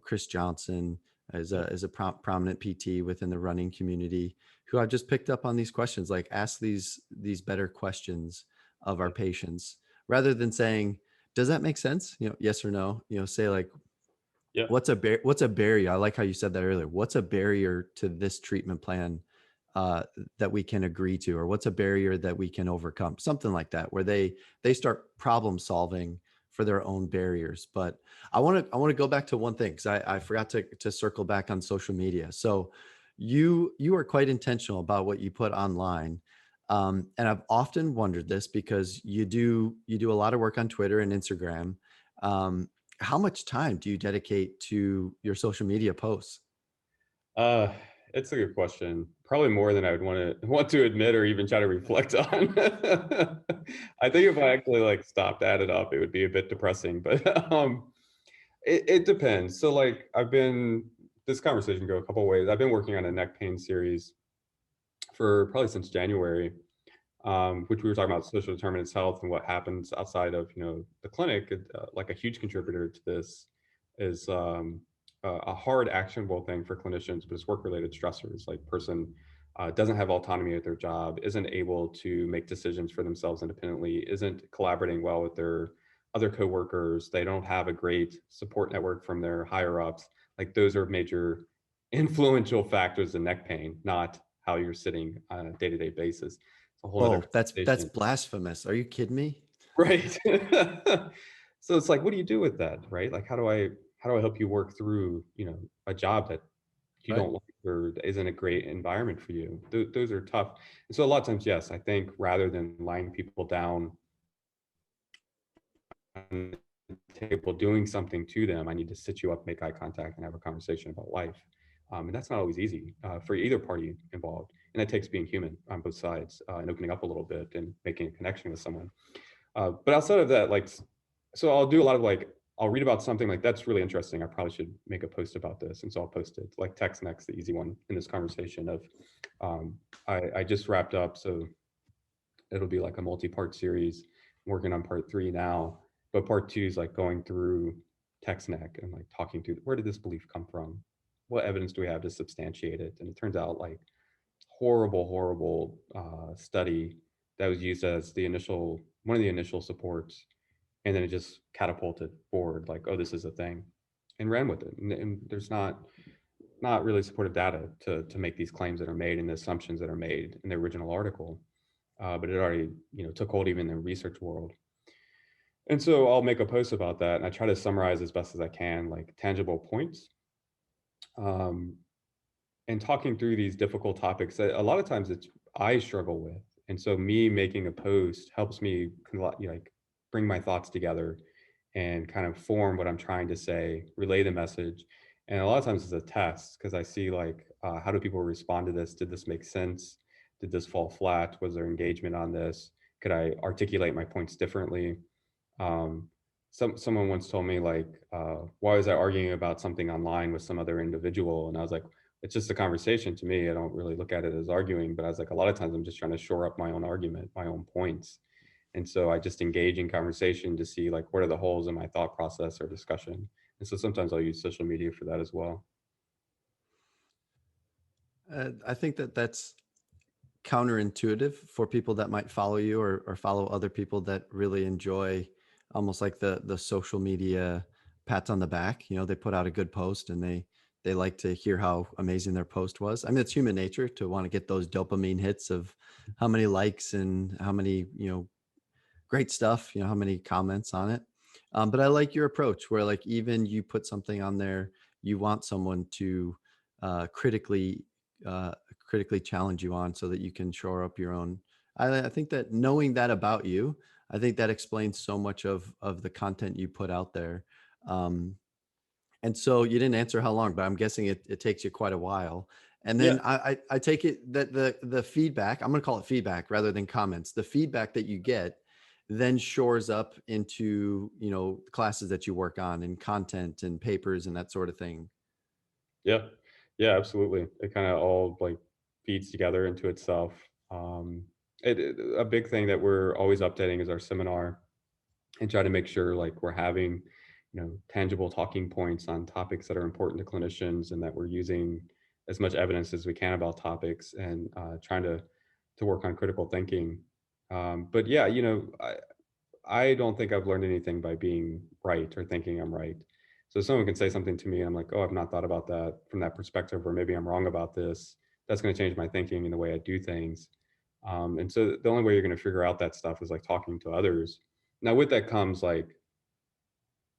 Chris Johnson as a prominent PT within the running community, who I've just picked up on these questions. Like, ask these better questions of our patients rather than saying, does that make sense? Yes or no. Say like, Yeah. what's a barrier? I like how you said that earlier. What's a barrier to this treatment plan uh, that we can agree to, or what's a barrier that we can overcome, something like that, where they start problem solving for their own barriers. But I want to go back to one thing, because I forgot to circle back on social media. So you are quite intentional about what you put online. And I've often wondered this, because you do a lot of work on Twitter and Instagram. um, how much time do you dedicate to your social media posts? Uh, it's a good question. Probably more than I would want to admit or even try to reflect on. I think if I actually like stopped, added up, it would be a bit depressing. But it depends. So like this conversation go a couple ways. I've been working on a neck pain series for probably since January, which we were talking about social determinants health and what happens outside of the clinic. Like a huge contributor to this is a hard actionable thing for clinicians, but it's work related stressors. Like person doesn't have autonomy at their job, isn't able to make decisions for themselves independently, isn't collaborating well with their other coworkers. They don't have a great support network from their higher ups. Like those are major influential factors in neck pain, not how you're sitting on a day-to-day basis. It's a whole other Whoa, that's conversation. blasphemous. Are you kidding me? Right. So it's like, what do you do with that, right? Like, how do I help you work through, a job that you Right. don't like or isn't a great environment for you? Those are tough. And so a lot of times, yes, I think rather than lying people down on the table, doing something to them, I need to sit you up, make eye contact, and have a conversation about life. And that's not always easy for either party involved. And it takes being human on both sides and opening up a little bit and making a connection with someone. But outside of that, like, so I'll do a lot of like, I'll read about something like that's really interesting. I probably should make a post about this. And so I'll post it. Like text next, the easy one in this conversation of, um, I just wrapped up. So it'll be like a multi-part series. I'm working on part 3 now, but part 2 is like going through text neck and like talking through where did this belief come from? What evidence do we have to substantiate it? And it turns out like horrible study that was used as one of the initial supports, and then it just catapulted forward like, oh, this is a thing, and ran with it. And there's not really supportive data to make these claims that are made and the assumptions that are made in the original article, but it already took hold even in the research world. And so I'll make a post about that, and I try to summarize as best as I can like tangible points. Um, and talking through these difficult topics that a lot of times it's I struggle with. And so me making a post helps me like bring my thoughts together and kind of form what I'm trying to say, relay the message. And a lot of times it's a test because I see like, how do people respond to this? Did this make sense? Did this fall flat? Was there engagement on this? Could I articulate my points differently? Um, someone once told me like, why was I arguing about something online with some other individual? And I was like, it's just a conversation to me. I don't really look at it as arguing, but I was like, a lot of times I'm just trying to shore up my own argument, my own points. And so I just engage in conversation to see like what are the holes in my thought process or discussion. And so sometimes I'll use social media for that as well. I think that that's counterintuitive for people that might follow you, or follow other people that really enjoy almost like the social media pats on the back. They put out a good post, and they like to hear how amazing their post was. I mean, it's human nature to want to get those dopamine hits of how many likes and how many, great stuff, how many comments on it. But I like your approach, where like even you put something on there, you want someone to uh, critically uh, critically challenge you on, so that you can shore up your own. I think that knowing that about you, I think that explains so much of the content you put out there. Um, and so you didn't answer how long, but I'm guessing it takes you quite a while. And Yeah. then I take it that the feedback, I'm going to call it feedback rather than comments, the feedback that you get then shores up into, classes that you work on, and content and papers and that sort of thing. Yeah. Yeah, absolutely. It kind of all like feeds together into itself. Um, a big thing that we're always updating is our seminar and try to make sure like we're having tangible talking points on topics that are important to clinicians and that we're using as much evidence as we can about topics and trying to work on critical thinking. But yeah, I don't think I've learned anything by being right or thinking I'm right. So someone can say something to me and I'm like, oh, I've not thought about that from that perspective, or maybe I'm wrong about this. that's going to change my thinking and the way I do things. And so the only way you're going to figure out that stuff is like talking to others. Now, with that comes like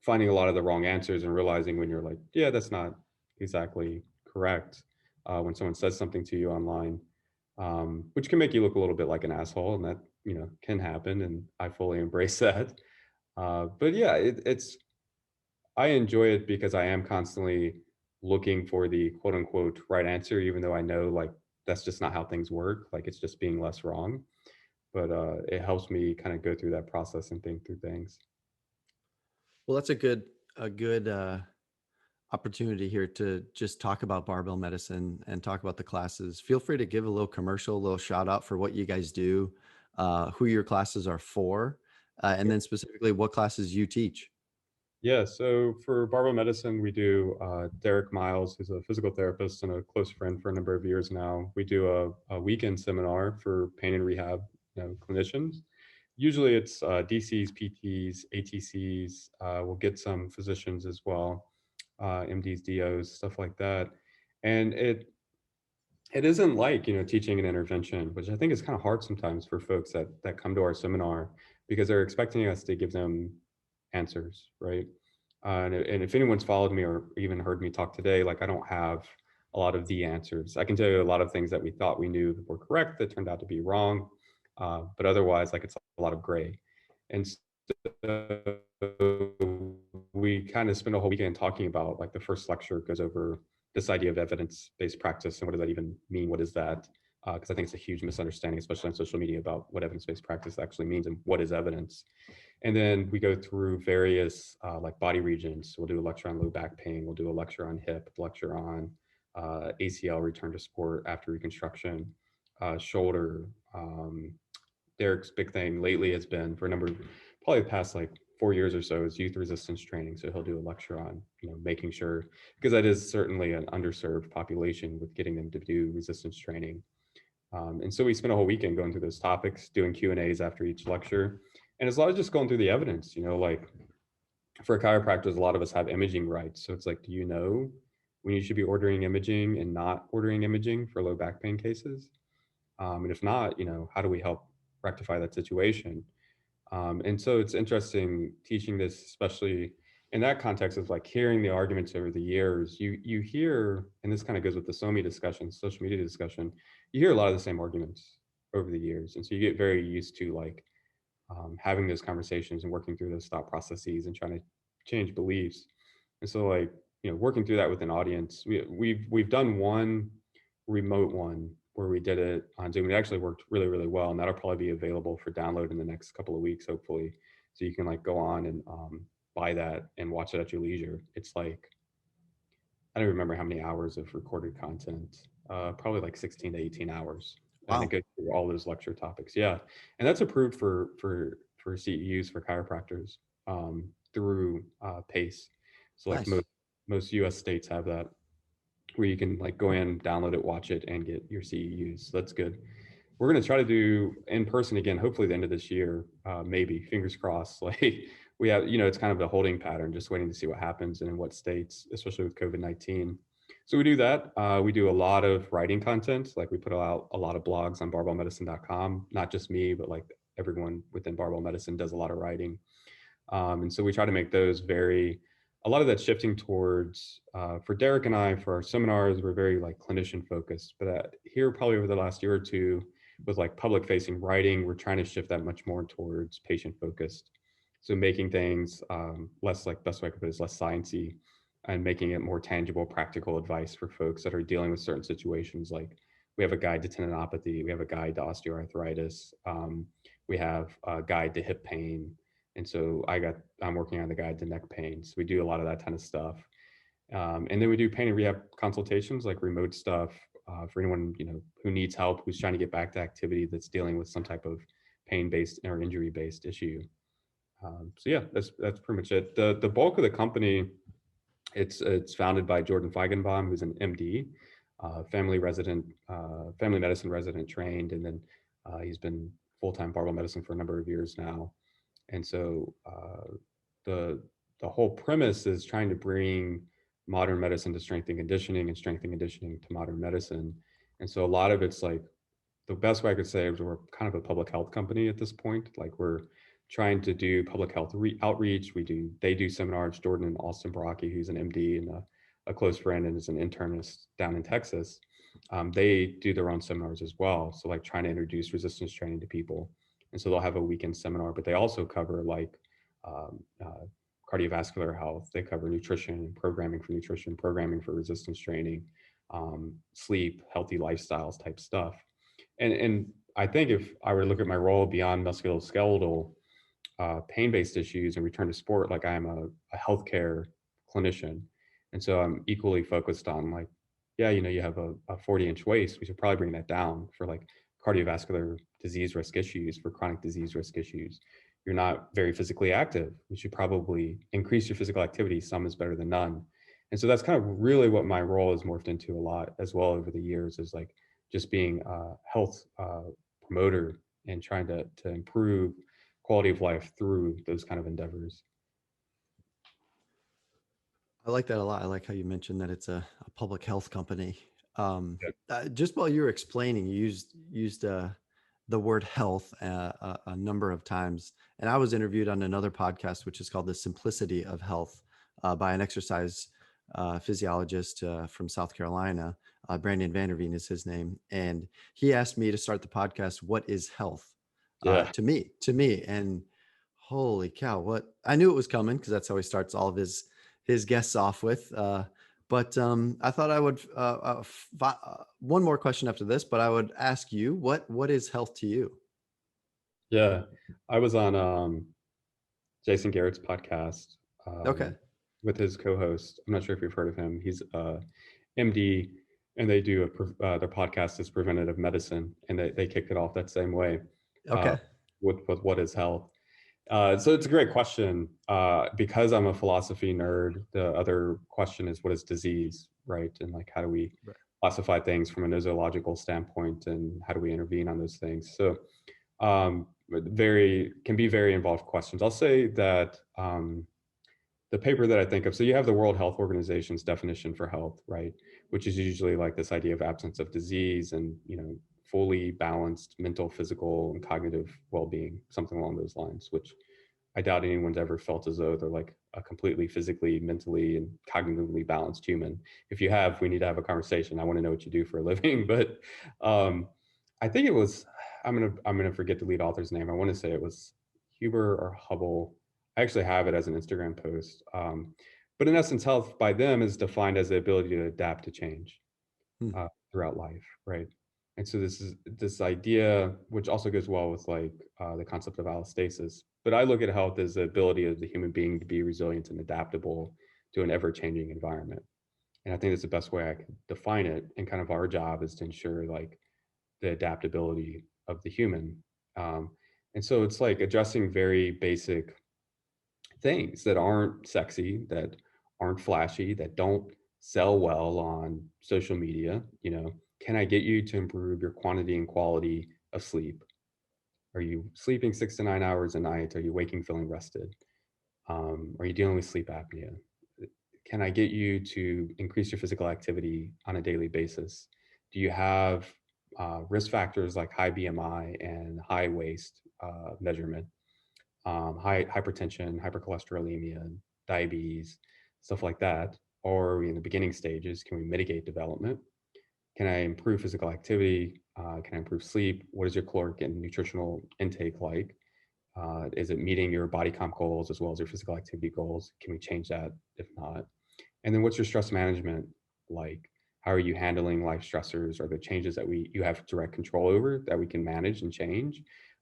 finding a lot of the wrong answers and realizing when you're like, yeah, that's not exactly correct. When someone says something to you online, which can make you look a little bit like an asshole, and that can happen, and I fully embrace that. But yeah, it's I enjoy it because I am constantly looking for the quote unquote right answer, even though I know like that's just not how things work. Like it's just being less wrong. But it helps me kind of go through that process and think through things. Well, that's a good opportunity here to just talk about barbell medicine and talk about the classes. Feel free to give a little commercial, a little shout out for what you guys do, who your classes are for, and then specifically what classes you teach. Yeah, so for Barbell Medicine, we do Derek Miles, who's a physical therapist and a close friend for a number of years now. We do a weekend seminar for pain and rehab clinicians. Usually it's DCs, PTs, ATCs. We'll get some physicians as well, MDs, DOs, stuff like that. And it isn't like teaching an intervention, which I think is kind of hard sometimes for folks that come to our seminar because they're expecting us to give them answers, right? And if anyone's followed me or even heard me talk today, like I don't have a lot of the answers. I can tell you a lot of things that we thought we knew were correct that turned out to be wrong, but otherwise, like it's a lot of gray. And so we kind of spend a whole weekend talking about like the first lecture goes over this idea of evidence-based practice and what does that even mean? What is that? Because I think it's a huge misunderstanding, especially on social media, about what evidence-based practice actually means and what is evidence. And then we go through various like body regions. We'll do a lecture on low back pain. We'll do a lecture on hip, lecture on ACL return to sport after reconstruction, shoulder. Derek's big thing lately has been for a number of probably the past like 4 years or so is youth resistance training. So he'll do a lecture on making sure, because that is certainly an underserved population, with getting them to do resistance training. And so we spent a whole weekend going through those topics, doing Q&As after each lecture. And it's a lot of just going through the evidence, like for chiropractors, a lot of us have imaging rights. So it's like, do you know when you should be ordering imaging and not ordering imaging for low back pain cases? And if not, how do we help rectify that situation? And so it's interesting teaching this, especially in that context of like hearing the arguments over the years. You hear, and this kind of goes with the SOMI discussion, social media discussion. You hear a lot of the same arguments over the years, and so you get very used to like having those conversations and working through those thought processes and trying to change beliefs. And so like working through that with an audience, we've done one remote one where we did it on Zoom. It actually worked really, really well, and that'll probably be available for download in the next couple of weeks, hopefully. So you can like go on and buy that and watch it at your leisure. It's like I don't remember how many hours of recorded content, probably like 16 to 18 hours, and it Wow. goes through all those lecture topics. Yeah, and that's approved for CEUs for chiropractors through PACE. So like Nice. most U.S. states have that, where you can like go in, download it, watch it, and get your CEUs. So that's good. We're going to try to do in person again, hopefully the end of this year, maybe, fingers crossed. Like we have, it's kind of the holding pattern, just waiting to see what happens and in what states, especially with COVID-19. So we do that. We do a lot of writing content. Like we put out a lot of blogs on barbellmedicine.com, not just me, but like everyone within Barbell Medicine does a lot of writing. And so we try to make those a lot of that shifting towards, for Derek and I, for our seminars, we're very like clinician focused, but here probably over the last year or two with like public facing writing, we're trying to shift that much more towards patient focused. So making things less, like best way I could put it is less sciencey, and making it more tangible, practical advice for folks that are dealing with certain situations. Like we have a guide to tendinopathy, we have a guide to osteoarthritis, we have a guide to hip pain, and so I'm working on the guide to neck pain. So we do a lot of that kind of stuff. And then we do pain and rehab consultations, like remote stuff for anyone, who needs help, who's trying to get back to activity, that's dealing with some type of pain-based or injury-based issue. So yeah, that's pretty much it. The bulk of the company, it's founded by Jordan Feigenbaum, who's an MD, family medicine resident trained, and then he's been full-time barbell medicine for a number of years now. And so the whole premise is trying to bring modern medicine to strength and conditioning, and strength and conditioning to modern medicine. And so a lot of it's like, the best way I could say is we're kind of a public health company at this point. Like we're trying to do public health outreach. They do seminars. Jordan and Austin Baraki, who's an MD and a close friend and is an internist down in Texas, they do their own seminars as well. So like trying to introduce resistance training to people. And so they'll have a weekend seminar, but they also cover like um, uh, cardiovascular health. They cover nutrition, programming for resistance training, sleep, healthy lifestyles type stuff. And I think if I were to look at my role beyond musculoskeletal pain-based issues and return to sport, like I am a healthcare clinician, and so I'm equally focused on like, yeah, you have a 40-inch waist, we should probably bring that down for like cardiovascular disease risk issues, for chronic disease risk issues. You're not very physically active. You should probably increase your physical activity. Some is better than none. And so that's kind of really what my role has morphed into a lot as well over the years, is like just being a health promoter and trying to improve quality of life through those kind of endeavors. I like that a lot. I like how you mentioned that it's a public health company. Yeah. Just while you were explaining, you used the word health a number of times, and I was interviewed on another podcast, which is called "The Simplicity of Health," by an exercise physiologist from South Carolina. Brandon Vanderveen is his name, and he asked me to start the podcast. What is health? Yeah. To me, and holy cow! What I knew it was coming because that's how he starts all of his guests off with. But I thought I would one more question after this, but I would ask you, what is health to you? Yeah. I was on Jason Garrett's podcast Okay. with his co-host. I'm not sure if you've heard of him. He's MD, and they do their podcast is preventative medicine, and they kicked it off that same way uh, Okay. with what is health. So it's a great question. Because I'm a philosophy nerd, the other question is what is disease, right? And like how do we Right. classify things from a nosological standpoint, and how do we intervene on those things? So can be very involved questions. I'll say that the paper that I think of, so you have the World Health Organization's definition for health, right? Which is usually like this idea of absence of disease and, fully balanced mental, physical, and cognitive well-being, something along those lines, which I doubt anyone's ever felt as though they're like a completely physically, mentally, and cognitively balanced human. If you have, we need to have a conversation. I want to know what you do for a living. But I think it was, I'm gonna forget the lead author's name. I want to say it was Huber or Hubble. I actually have it as an Instagram post. But in essence, health by them is defined as the ability to adapt to change Hmm. throughout life, right? And so this is this idea, which also goes well with like the concept of allostasis. But I look at health as the ability of the human being to be resilient and adaptable to an ever-changing environment. And I think that's the best way I could define it. And kind of our job is to ensure like the adaptability of the human. Um, and so it's like addressing very basic things that aren't sexy, that aren't flashy, that don't sell well on social media. Can I get you to improve your quantity and quality of sleep? Are you sleeping 6 to 9 hours a night? Are you waking feeling rested? Are you dealing with sleep apnea? Can I get you to increase your physical activity on a daily basis? Do you have risk factors like high BMI and high waist measurement, high hypertension, hypercholesterolemia, diabetes, stuff like that? Or are we in the beginning stages? Can we mitigate development? Can I improve physical activity? Can I improve sleep? What is your caloric and nutritional intake like? Is it meeting your body comp goals as well as your physical activity goals? Can we change that if not? And then what's your stress management like? How are you handling life stressors? Are there changes that you have direct control over that we can manage and change?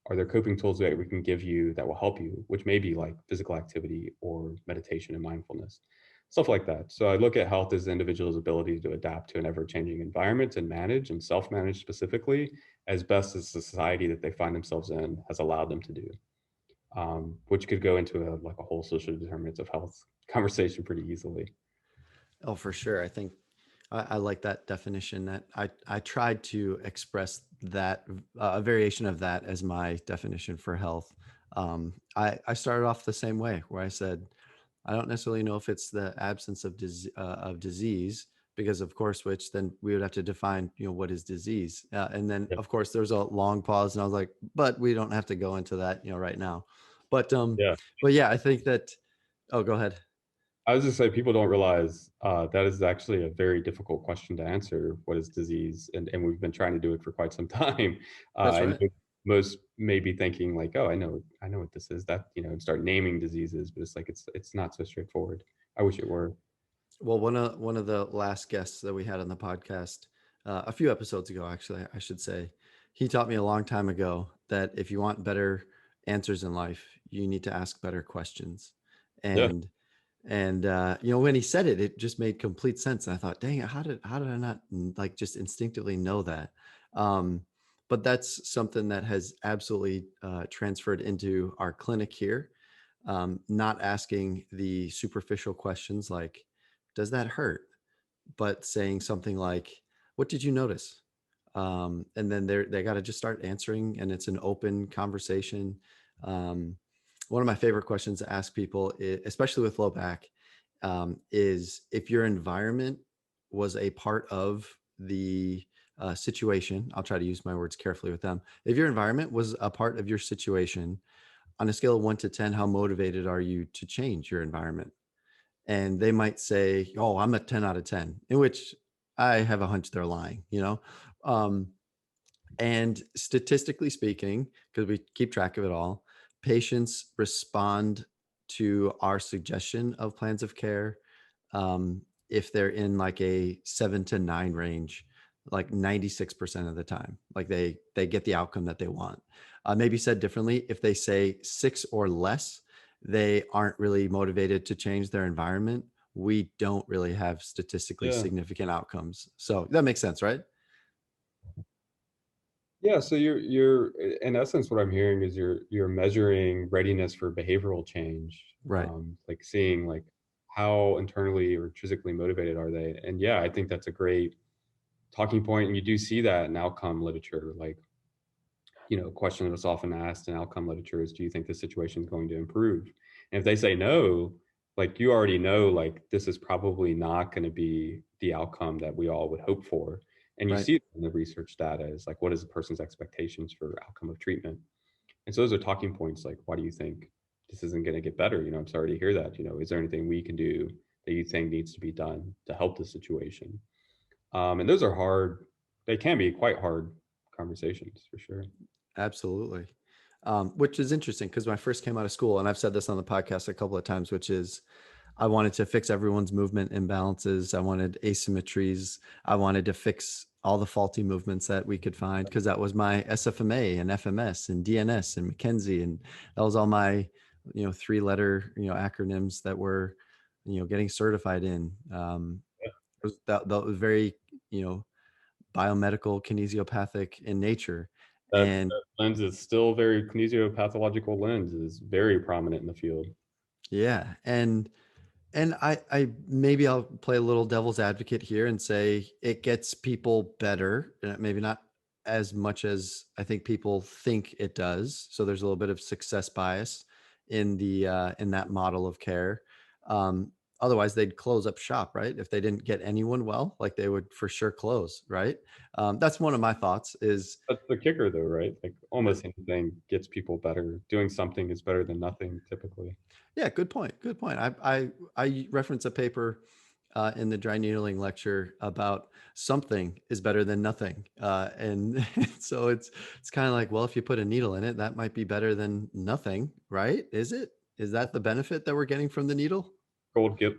Are there coping tools that we can give you that will help you, which may be like physical activity or meditation and mindfulness, stuff like that. So I look at health as the individual's ability to adapt to an ever-changing environment and manage and self-manage specifically as best as the society that they find themselves in has allowed them to do, which could go into like a whole social determinants of health conversation pretty easily. Oh, for sure. I think I like that definition. That I tried to express that a variation of that as my definition for health. I started off the same way, where I said I don't necessarily know if it's the absence of disease, because of course, which then we would have to define, what is disease. And then Yeah. of course there's a long pause and I was like, but we don't have to go into that, right now. But, Yeah. but yeah, I think that, oh, go ahead. I was just saying, people don't realize that is actually a very difficult question to answer. What is disease? And we've been trying to do it for quite some time. That's And right. most may be thinking like, oh, I know what this is. That and start naming diseases, but it's like it's not so straightforward. I wish it were. Well, one of the last guests that we had on the podcast, a few episodes ago, actually, I should say, he taught me a long time ago that if you want better answers in life, you need to ask better questions. Yeah, And when he said it, it just made complete sense. And I thought, dang it, how did I not like just instinctively know that? Um, but that's something that has absolutely transferred into our clinic here. Not asking the superficial questions like, does that hurt? But saying something like, what did you notice? And then they got to just start answering, and it's an open conversation. Um, One of my favorite questions to ask people, especially with low back, is if your environment was a part of the situation. I'll try to use my words carefully with them. If your environment was a part of your situation, on a scale of 1 to 10, how motivated are you to change your environment? And they might say, oh, I'm a 10 out of 10, in which I have a hunch they're lying, Um, and statistically speaking, because we keep track of it all, patients respond to our suggestion of plans of care, um, if they're in like a 7 to 9 range, like 96% of the time, like they get the outcome that they want. Maybe said differently, if they say 6 or less, they aren't really motivated to change their environment. We don't really have statistically yeah, significant outcomes. So that makes sense, right? yeah. So you're in essence, what I'm hearing is you're measuring readiness for behavioral change, Right. like seeing like how internally or intrinsically motivated are they. And yeah, I think that's a great talking point, and you do see that in outcome literature. Like, a question that's often asked in outcome literature is, do you think the situation is going to improve? And if they say no, like, you already know, like, this is probably not going to be the outcome that we all would hope for. And you Right. see it in the research data is like, what is the person's expectations for outcome of treatment? And so those are talking points. Like, why do you think this isn't going to get better? I'm sorry to hear that. Is there anything we can do that you think needs to be done to help the situation? And those are hard. They can be quite hard conversations for sure. Absolutely. Which is interesting because when I first came out of school, and I've said this on the podcast a couple of times, which is I wanted to fix everyone's movement imbalances. I wanted asymmetries. I wanted to fix all the faulty movements that we could find because that was my SFMA and FMS and DNS and McKenzie. And that was all my, 3-letter, acronyms that were, getting certified in. That was very, you know, biomedical kinesiopathic in nature. And That lens is still very kinesiopathological lens is very prominent in the field. yeah, and I maybe I'll play a little devil's advocate here and say it gets people better, maybe not as much as I think people think it does. So there's a little bit of success bias in that model of care. Um, Otherwise, they'd close up shop, right? If they didn't get anyone well, like they would for sure close, right? That's one of my thoughts. Is That's the kicker though, right? Like almost anything gets people better. Doing something is better than nothing typically. Yeah, good point. Good point. I reference a paper in the dry needling lecture about something is better than nothing, and so it's kind of like, well, if you put a needle in it, that might be better than nothing, right? Is it? Is that the benefit that we're getting from the needle?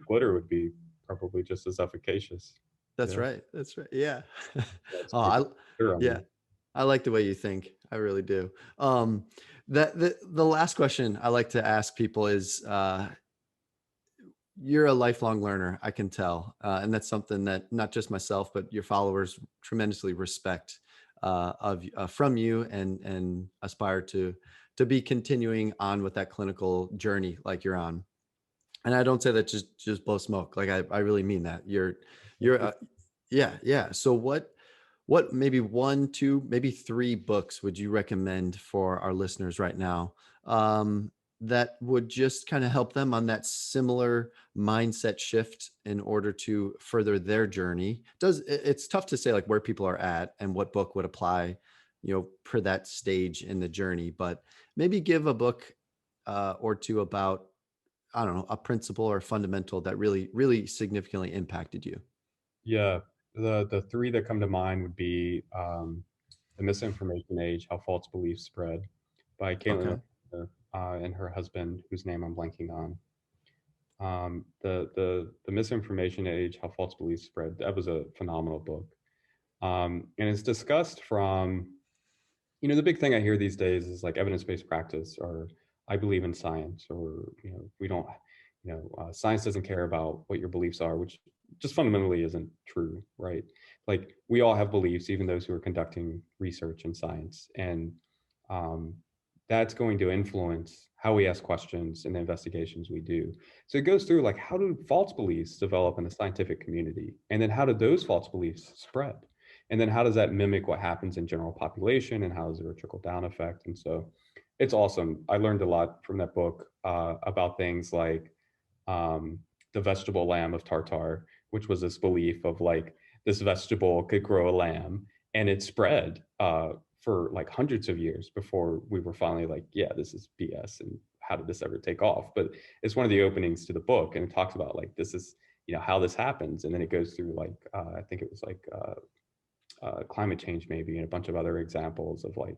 Glitter would be probably just as efficacious. That's Yeah. right. That's right. Yeah. That's Oh, paper glitter, I yeah. mean. I like the way you think. I really do. That the last question I like to ask people is, you're a lifelong learner, I can tell, and that's something that not just myself but your followers tremendously respect from you, and aspire to be continuing on with that clinical journey like you're on. And I don't say that just blow smoke. Like I really mean that. You're yeah, yeah. So what maybe one, two, maybe three books would you recommend for our listeners right now? that would just kind of help them on that similar mindset shift in order to further their journey? It's tough to say like where people are at and what book would apply, per that stage in the journey, but maybe give a book or two about, I don't know, a principle or fundamental that really, really significantly impacted you. Yeah, the three that come to mind would be The Misinformation Age: How False Beliefs Spread by Cailin Okay. and her husband, whose name I'm blanking on. The Misinformation Age: How False Beliefs Spread. That was a phenomenal book, and it's discussed from, the big thing I hear these days is like evidence-based practice, or I believe in science, or we don't, science doesn't care about what your beliefs are, which just fundamentally isn't true, right? Like we all have beliefs, even those who are conducting research in science, and um, that's going to influence how we ask questions and the investigations we do. So it goes through like, how do false beliefs develop in the scientific community, and then how do those false beliefs spread? And then how does that mimic what happens in general population, and how is there a trickle down effect? And so it's awesome. I learned a lot from that book about things like um, the vegetable lamb of Tartar, which was this belief of like this vegetable could grow a lamb, and it spread for like hundreds of years before we were finally like, yeah, this is BS. And how did this ever take off? But it's one of the openings to the book, and it talks about like this is how this happens, and then it goes through like I think it was like climate change maybe, and a bunch of other examples of like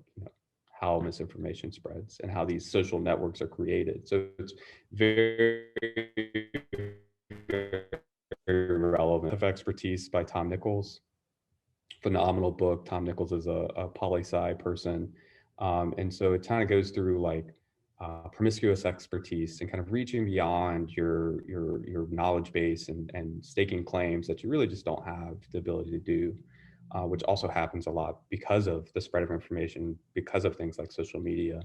how misinformation spreads and how these social networks are created. So it's very, very relevant. Of Expertise by Tom Nichols, phenomenal book. Tom Nichols is a poli-sci person, and so it kind of goes through like promiscuous expertise and kind of reaching beyond your knowledge base, and staking claims that you really just don't have the ability to do, which also happens a lot because of the spread of information, because of things like social media.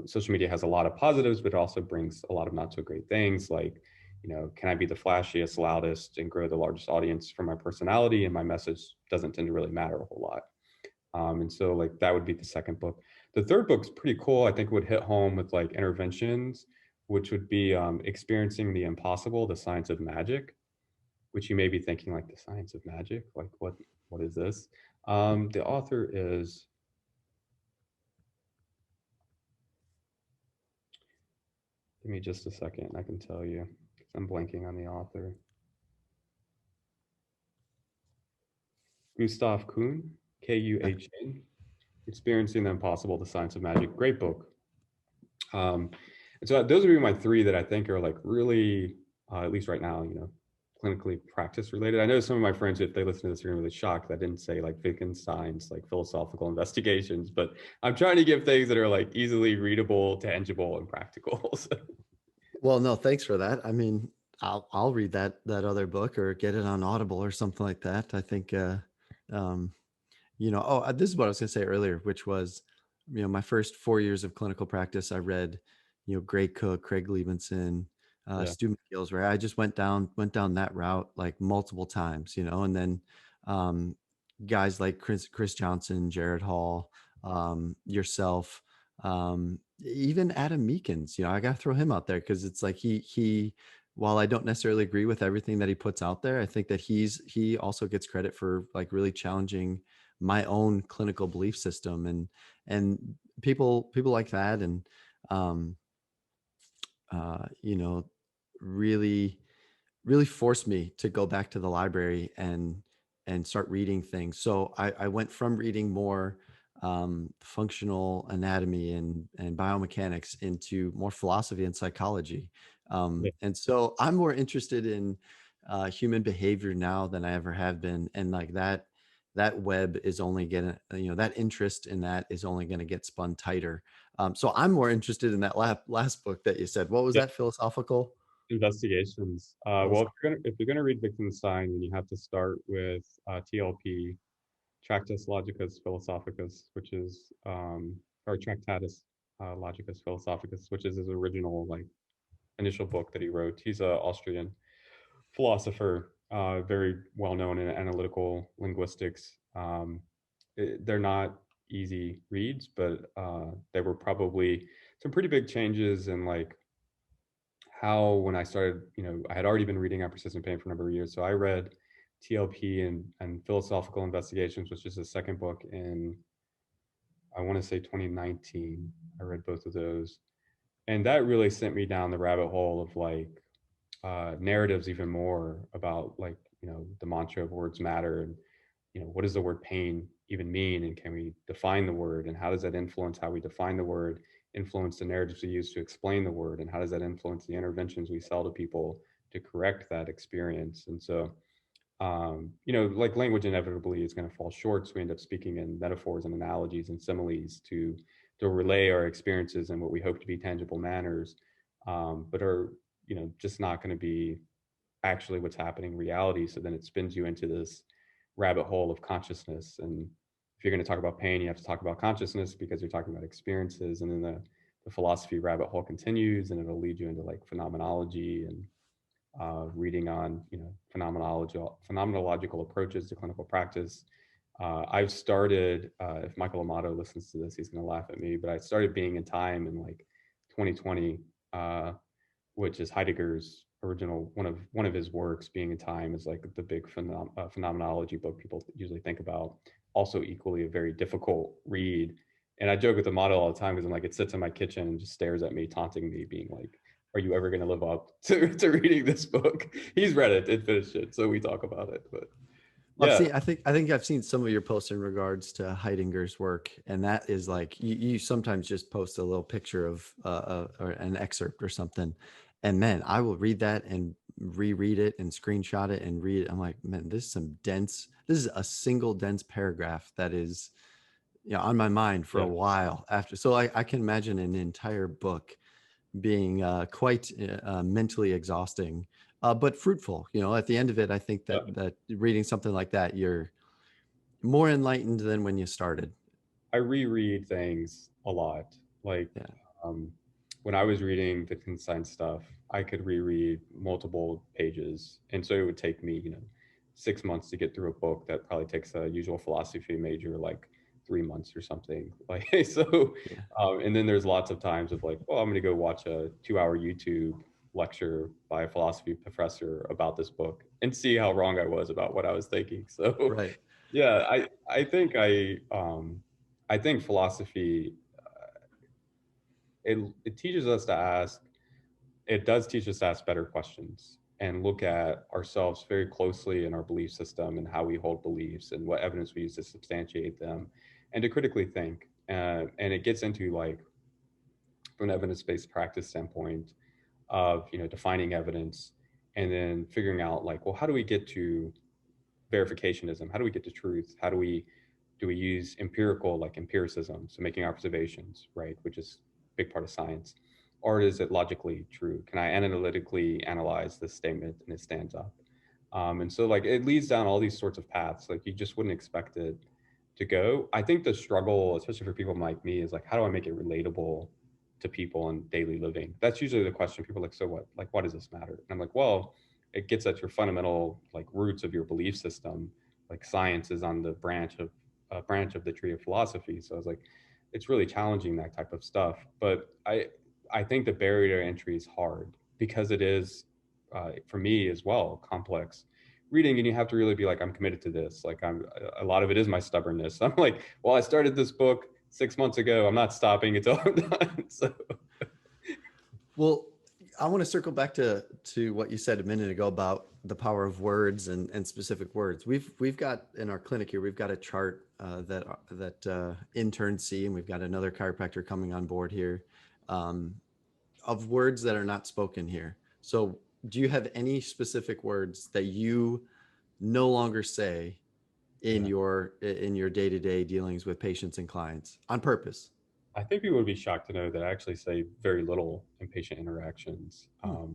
Social media has a lot of positives, but it also brings a lot of not so great things like, can I be the flashiest, loudest, and grow the largest audience from my personality, and my message doesn't tend to really matter a whole lot. And so like that would be the second book. The third book's pretty cool. I think it would hit home with like interventions, which would be Experiencing the Impossible, the Science of Magic, which you may be thinking like, the science of magic, like what is this? The author is, give me just a second, I can tell you, because I'm blanking on the author. Gustav Kuhn, Kuhn. Experiencing the Impossible, the Science of Magic. Great book. And so those would be my three that I think are like really, at least right now, clinically practice related. I know some of my friends, if they listen to this, are really shocked that I didn't say like Wittgenstein's like philosophical investigations, but I'm trying to give things that are like easily readable, tangible, and practical. So, Well, no, thanks for that. I mean, I'll read that other book or get it on Audible or something like that. I think um this is what I was going to say earlier, which was, my first 4 years of clinical practice, I read, Gray Cook, Craig Levinson, yeah, Stu McGill's, where I just went down that route like multiple times, and then um, guys like Chris Johnson, Jared Hall, yourself, even Adam Meekins. I got to throw him out there because it's like he. While I don't necessarily agree with everything that he puts out there, I think that he also gets credit for like really challenging my own clinical belief system, and people like that, and um you know really really forced me to go back to the library and start reading things. So I went from reading more functional anatomy and biomechanics into more philosophy and psychology. yeah, And so I'm more interested in human behavior now than I ever have been. And like that web is only gonna, that interest in that is only gonna get spun tighter. So I'm more interested in that last book that you said. What was yeah. that, philosophical? Investigations. Well, if you're gonna read Wittgenstein, then you have to start with TLP, Tractus Logicus Philosophicus, which is or Tractatus Logicus Philosophicus, which is his original like initial book that he wrote. He's an Austrian philosopher, very well known in analytical linguistics. They're not easy reads, but they were probably some pretty big changes in like how when I started, I had already been reading on persistent pain for a number of years. So I read TLP and Philosophical Investigations, which is the second book in, I want to say 2019. I read both of those. And that really sent me down the rabbit hole of like narratives even more about like, the mantra of words matter and, what does the word pain even mean? And can we define the word? And how does that influence how we define the word, influence the narratives we use to explain the word? And how does that influence the interventions we sell to people to correct that experience? And so, like language inevitably is going to fall short. So we end up speaking in metaphors and analogies and similes to relay our experiences in what we hope to be tangible manners, but are, just not going to be actually what's happening in reality. So then it spins you into this rabbit hole of consciousness. And if you're going to talk about pain, you have to talk about consciousness because you're talking about experiences. And then the philosophy rabbit hole continues and it'll lead you into like phenomenology and reading on, phenomenological approaches to clinical practice. I've started, if Michael Amato listens to this, he's going to laugh at me, but I started Being in Time in like 2020, which is Heidegger's original, one of his works. Being in Time is like the big phenomenology book people usually think about. Also equally a very difficult read. And I joke with Amato all the time because I'm like, it sits in my kitchen and just stares at me, taunting me, being like, are you ever going to live up to reading this book? He's read it and finished it, so we talk about it. But I've yeah, seen. I think I've seen some of your posts in regards to Heidegger's work, and that is like you sometimes just post a little picture of or an excerpt or something, and man, I will read that and reread it and screenshot it and read it. I'm like, man, this is some dense. This is a single dense paragraph that is, on my mind for a yeah. while after. So I can imagine an entire book being quite mentally exhausting, but fruitful. At the end of it, I think Yeah. that reading something like that, you're more enlightened than when you started. I reread things a lot. Like Yeah. um, when I was reading Wittgenstein stuff, I could reread multiple pages, and so it would take me, 6 months to get through a book that probably takes a usual philosophy major like 3 months or something. Like so, Yeah. and then there's lots of times of like, well, I'm going to go watch a 2-hour YouTube lecture by a philosophy professor about this book and see how wrong I was about what I was thinking. So, Right. yeah, I think philosophy it teaches us to ask. It does teach us to ask better questions and look at ourselves very closely in our belief system and how we hold beliefs and what evidence we use to substantiate them, and to critically think. And it gets into like from an evidence-based practice standpoint of defining evidence and then figuring out like, well, how do we get to verificationism? How do we get to truth? How do we use empirical, like empiricism, so making observations, right, which is a big part of science, or is it logically true? Can I analytically analyze this statement and it stands up? And so like it leads down all these sorts of paths like you just wouldn't expect it to go. I think the struggle, especially for people like me, is like, how do I make it relatable to people in daily living? That's usually the question. People are like, so what? Like, why does this matter? And I'm like, well, it gets at your fundamental like roots of your belief system. Like science is on the branch of the tree of philosophy. So I was like, it's really challenging that type of stuff. But I think the barrier to entry is hard because it is for me as well complex reading, and you have to really be like, I'm committed to this. Like I'm a lot of it is my stubbornness. I'm like, well, I started this book 6 months ago. I'm not stopping until I'm done. So Well, I want to circle back to what you said a minute ago about the power of words and specific words. We've got in our clinic here, we've got a chart that interns see, and we've got another chiropractor coming on board here, um, of words that are not spoken here. So, do you have any specific words that you no longer say yeah, in your day-to-day dealings with patients and clients on purpose? I think people would be shocked to know that I actually say very little in patient interactions. Hmm.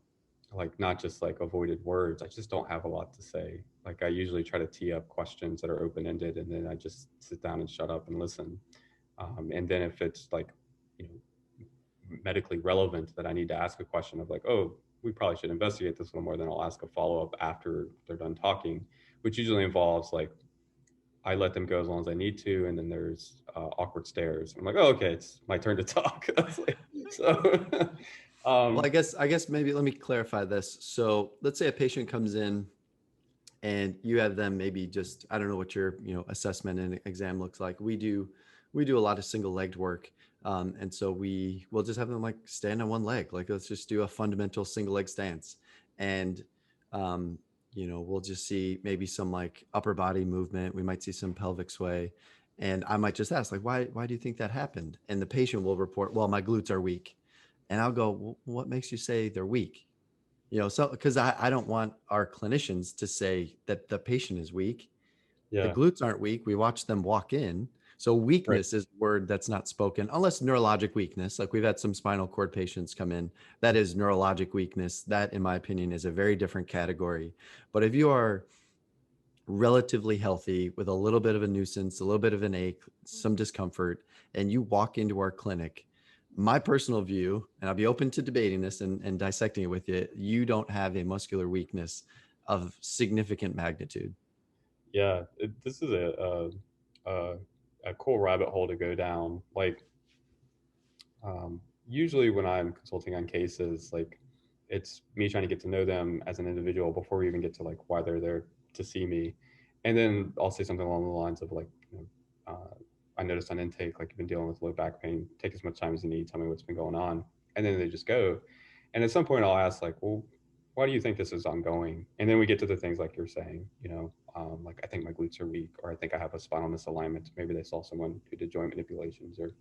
Like not just like avoided words. I just don't have a lot to say. Like I usually try to tee up questions that are open ended, and then I just sit down and shut up and listen. And then if it's like, you know, medically relevant that I need to ask a question of like, oh, we probably should investigate this a little more, then I'll ask a follow up after they're done talking, which usually involves like I let them go as long as I need to, and then there's awkward stares. I'm like, oh, okay, it's my turn to talk. So, Well, um, I guess maybe let me clarify this. So let's say a patient comes in and you have them maybe just, I don't know what your, assessment and exam looks like. We do a lot of single legged work. And so we will just have them like stand on one leg. Like, let's just do a fundamental single leg stance. And, um, we'll just see maybe some like upper body movement. We might see some pelvic sway. And I might just ask, like, why do you think that happened? And the patient will report, well, my glutes are weak. And I'll go, well, what makes you say they're weak? So because I don't want our clinicians to say that the patient is weak. The yeah, glutes aren't weak. We watch them walk in. So right. weakness is a word that's not spoken unless neurologic weakness. Like we've had some spinal cord patients come in. That is neurologic weakness. That, in my opinion, is a very different category. But if you are relatively healthy with a little bit of a nuisance, a little bit of an ache, some discomfort, and you walk into our clinic, my personal view, and I'll be open to debating this and dissecting it with you, you don't have a muscular weakness of significant magnitude. Yeah, this is a a cool rabbit hole to go down. Like, usually when I'm consulting on cases, like it's me trying to get to know them as an individual before we even get to like why they're there to see me. And then I'll say something along the lines of like, I noticed on intake, like you've been dealing with low back pain, take as much time as you need, tell me what's been going on. And then they just go. And at some point I'll ask like, well, why do you think this is ongoing? And then we get to the things like you're saying, like I think my glutes are weak, or I think I have a spinal misalignment. Maybe they saw someone who did joint manipulations, or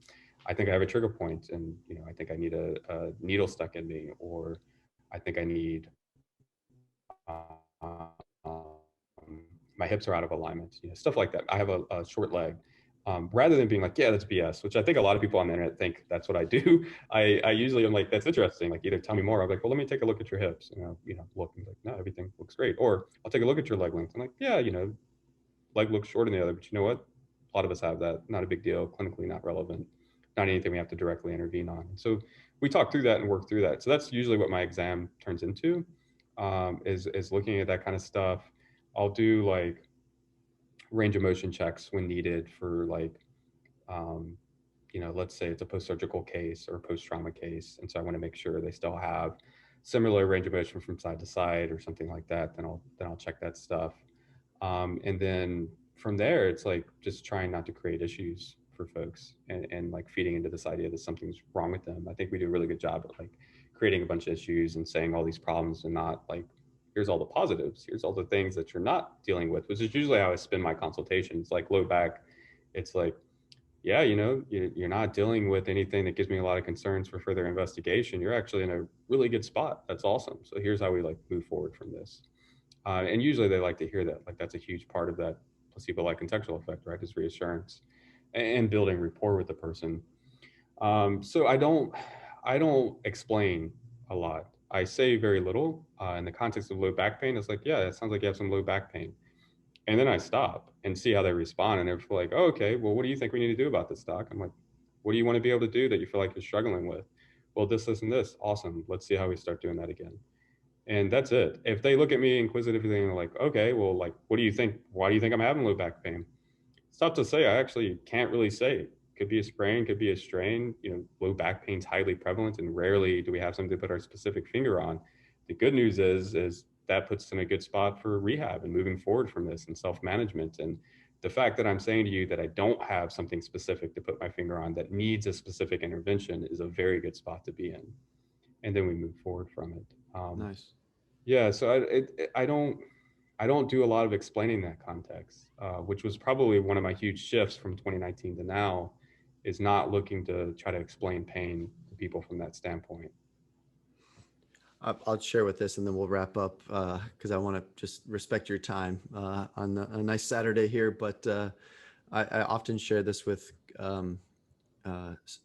I think I have a trigger point and, I think I need a needle stuck in me, or I think I need, my hips are out of alignment, stuff like that. I have a short leg. Rather than being like, yeah, that's BS, which I think a lot of people on the internet think that's what I do. I usually am like, that's interesting. Like, either tell me more. I'm like, well, let me take a look at your hips. Look and be like, no, everything looks great. Or I'll take a look at your leg length. I'm like, yeah, leg looks shorter than the other, but you know what? A lot of us have that. Not a big deal. Clinically not relevant. Not anything we have to directly intervene on. So we talk through that and work through that. So that's usually what my exam turns into, is looking at that kind of stuff. I'll do like range of motion checks when needed for like, um, let's say it's a post-surgical case or a post-trauma case, and so I want to make sure they still have similar range of motion from side to side or something like that. Then I'll check that stuff. And then from there, it's like just trying not to create issues for folks, and like feeding into this idea that something's wrong with them. I think we do a really good job at like creating a bunch of issues and saying all these problems, and not like, here's all the positives, here's all the things that you're not dealing with, which is usually how I spin my consultations. Like low back, it's like, yeah, you're not dealing with anything that gives me a lot of concerns for further investigation. You're actually in a really good spot. That's awesome. So here's how we like move forward from this. And usually they like to hear that. Like that's a huge part of that placebo-like contextual effect, right? Is reassurance and building rapport with the person. So I don't explain a lot. I say very little. In the context of low back pain, it's like, yeah, it sounds like you have some low back pain. And then I stop and see how they respond. And they're like, oh, okay, well, what do you think we need to do about this, doc? I'm like, what do you want to be able to do that you feel like you're struggling with? Well, this, and this. Awesome. Let's see how we start doing that again. And that's it. If they look at me inquisitively and they're like, okay, well, like, what do you think? Why do you think I'm having low back pain? It's tough to say. I actually can't really say. Could be a sprain, could be a strain. Low back pain's highly prevalent, and rarely do we have something to put our specific finger on. The good news is that puts us in a good spot for rehab and moving forward from this and self-management. And the fact that I'm saying to you that I don't have something specific to put my finger on that needs a specific intervention is a very good spot to be in. And then we move forward from it. Nice. Yeah, so I don't do a lot of explaining that context, which was probably one of my huge shifts from 2019 to now, is not looking to try to explain pain to people from that standpoint. I'll share with this and then we'll wrap up because I want to just respect your time on a nice Saturday here. But I often share this with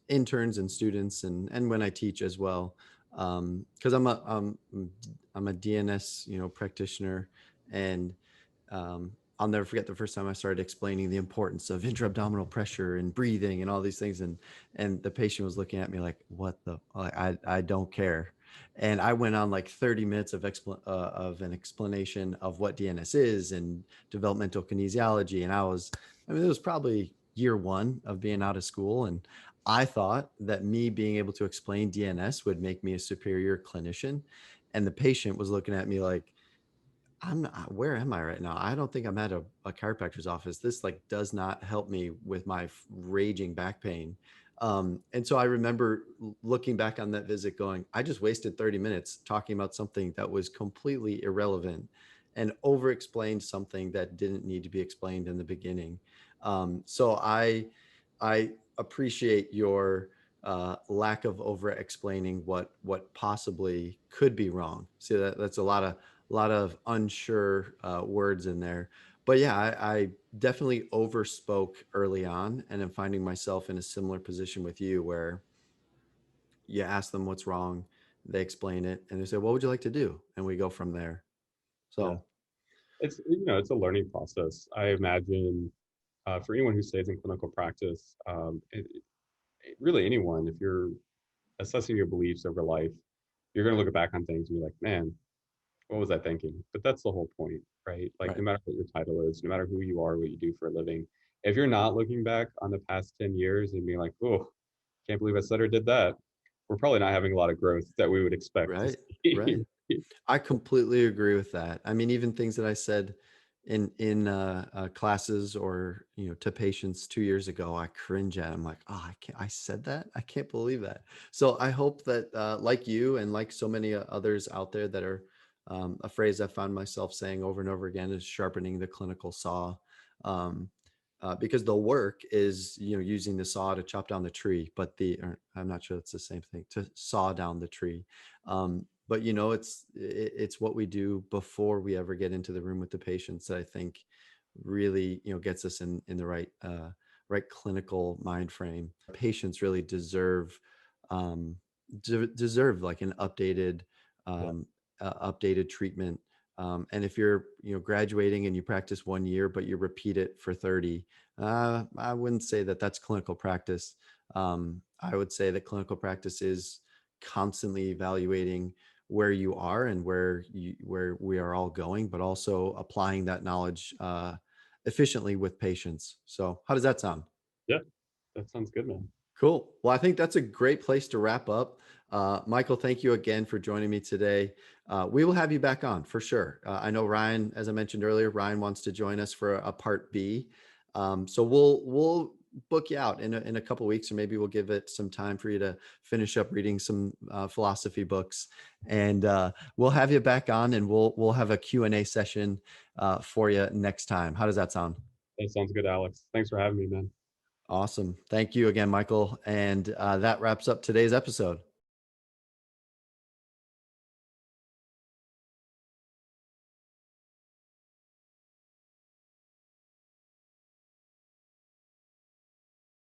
interns and students and when I teach as well. Because I'm a DNS practitioner, and I'll never forget the first time I started explaining the importance of intra-abdominal pressure and breathing and all these things, and the patient was looking at me like, "What the? Like, I don't care." And I went on like 30 minutes of an explanation of what DNS is and developmental kinesiology, and I mean, it was probably year one of being out of school, and I thought that me being able to explain DNS would make me a superior clinician. And the patient was looking at me like, I'm not, where am I right now? I don't think I'm at a chiropractor's office. This like does not help me with my raging back pain. And so I remember looking back on that visit going, I just wasted 30 minutes talking about something that was completely irrelevant and over explained something that didn't need to be explained in the beginning. So I appreciate your lack of over explaining what possibly could be wrong. See, that's a lot of unsure words in there. But yeah, I definitely overspoke early on, and I'm finding myself in a similar position with you, where you ask them what's wrong, they explain it, and they say, "What would you like to do?" And we go from there. Yeah. So It's, you know, it's a learning process. I imagine for anyone who stays in clinical practice, really anyone, if you're assessing your beliefs over life, you're going to look back on things and be like, man, what was I thinking? But that's the whole point, right? Like, no right, matter what your title is, no matter who you are, what you do for a living, if you're not looking back on the past 10 years and being like, oh, can't believe I said or did that, we're probably not having a lot of growth that we would expect to right, see. right. I completely agree with that. I mean, even things that I said in classes or to patients 2 years ago, I cringe at. I'm like, oh, I can't. I said that. I can't believe that. So I hope that, like you and like so many others out there that are, a phrase I found myself saying over and over again is sharpening the clinical saw. Um, because the work is using the saw to chop down the tree, but I'm not sure it's the same thing, to saw down the tree. But it's what we do before we ever get into the room with the patients that I think really gets us in the right clinical mind frame. Patients really um, deserve like an Yeah, updated treatment. And if you're graduating and you practice 1 year but you repeat it for 30, I wouldn't say that that's clinical practice. I would say that clinical practice is constantly evaluating where you are and where we are all going, but also applying that knowledge efficiently with patients. So how does that sound? yeah, that sounds good, man. Cool. Well, I think that's a great place to wrap up. Michael, thank you again for joining me today. We will have you back on for sure. I know Ryan, as I mentioned earlier, Ryan wants to join us for a part B. So we'll book you out in a couple of weeks, or maybe we'll give it some time for you to finish up reading some philosophy books, and we'll have you back on, and we'll have a Q&A session for you next time. How does that sound? That sounds good, Alex. Thanks for having me, man. Awesome. Thank you again, Michael. And that wraps up today's episode.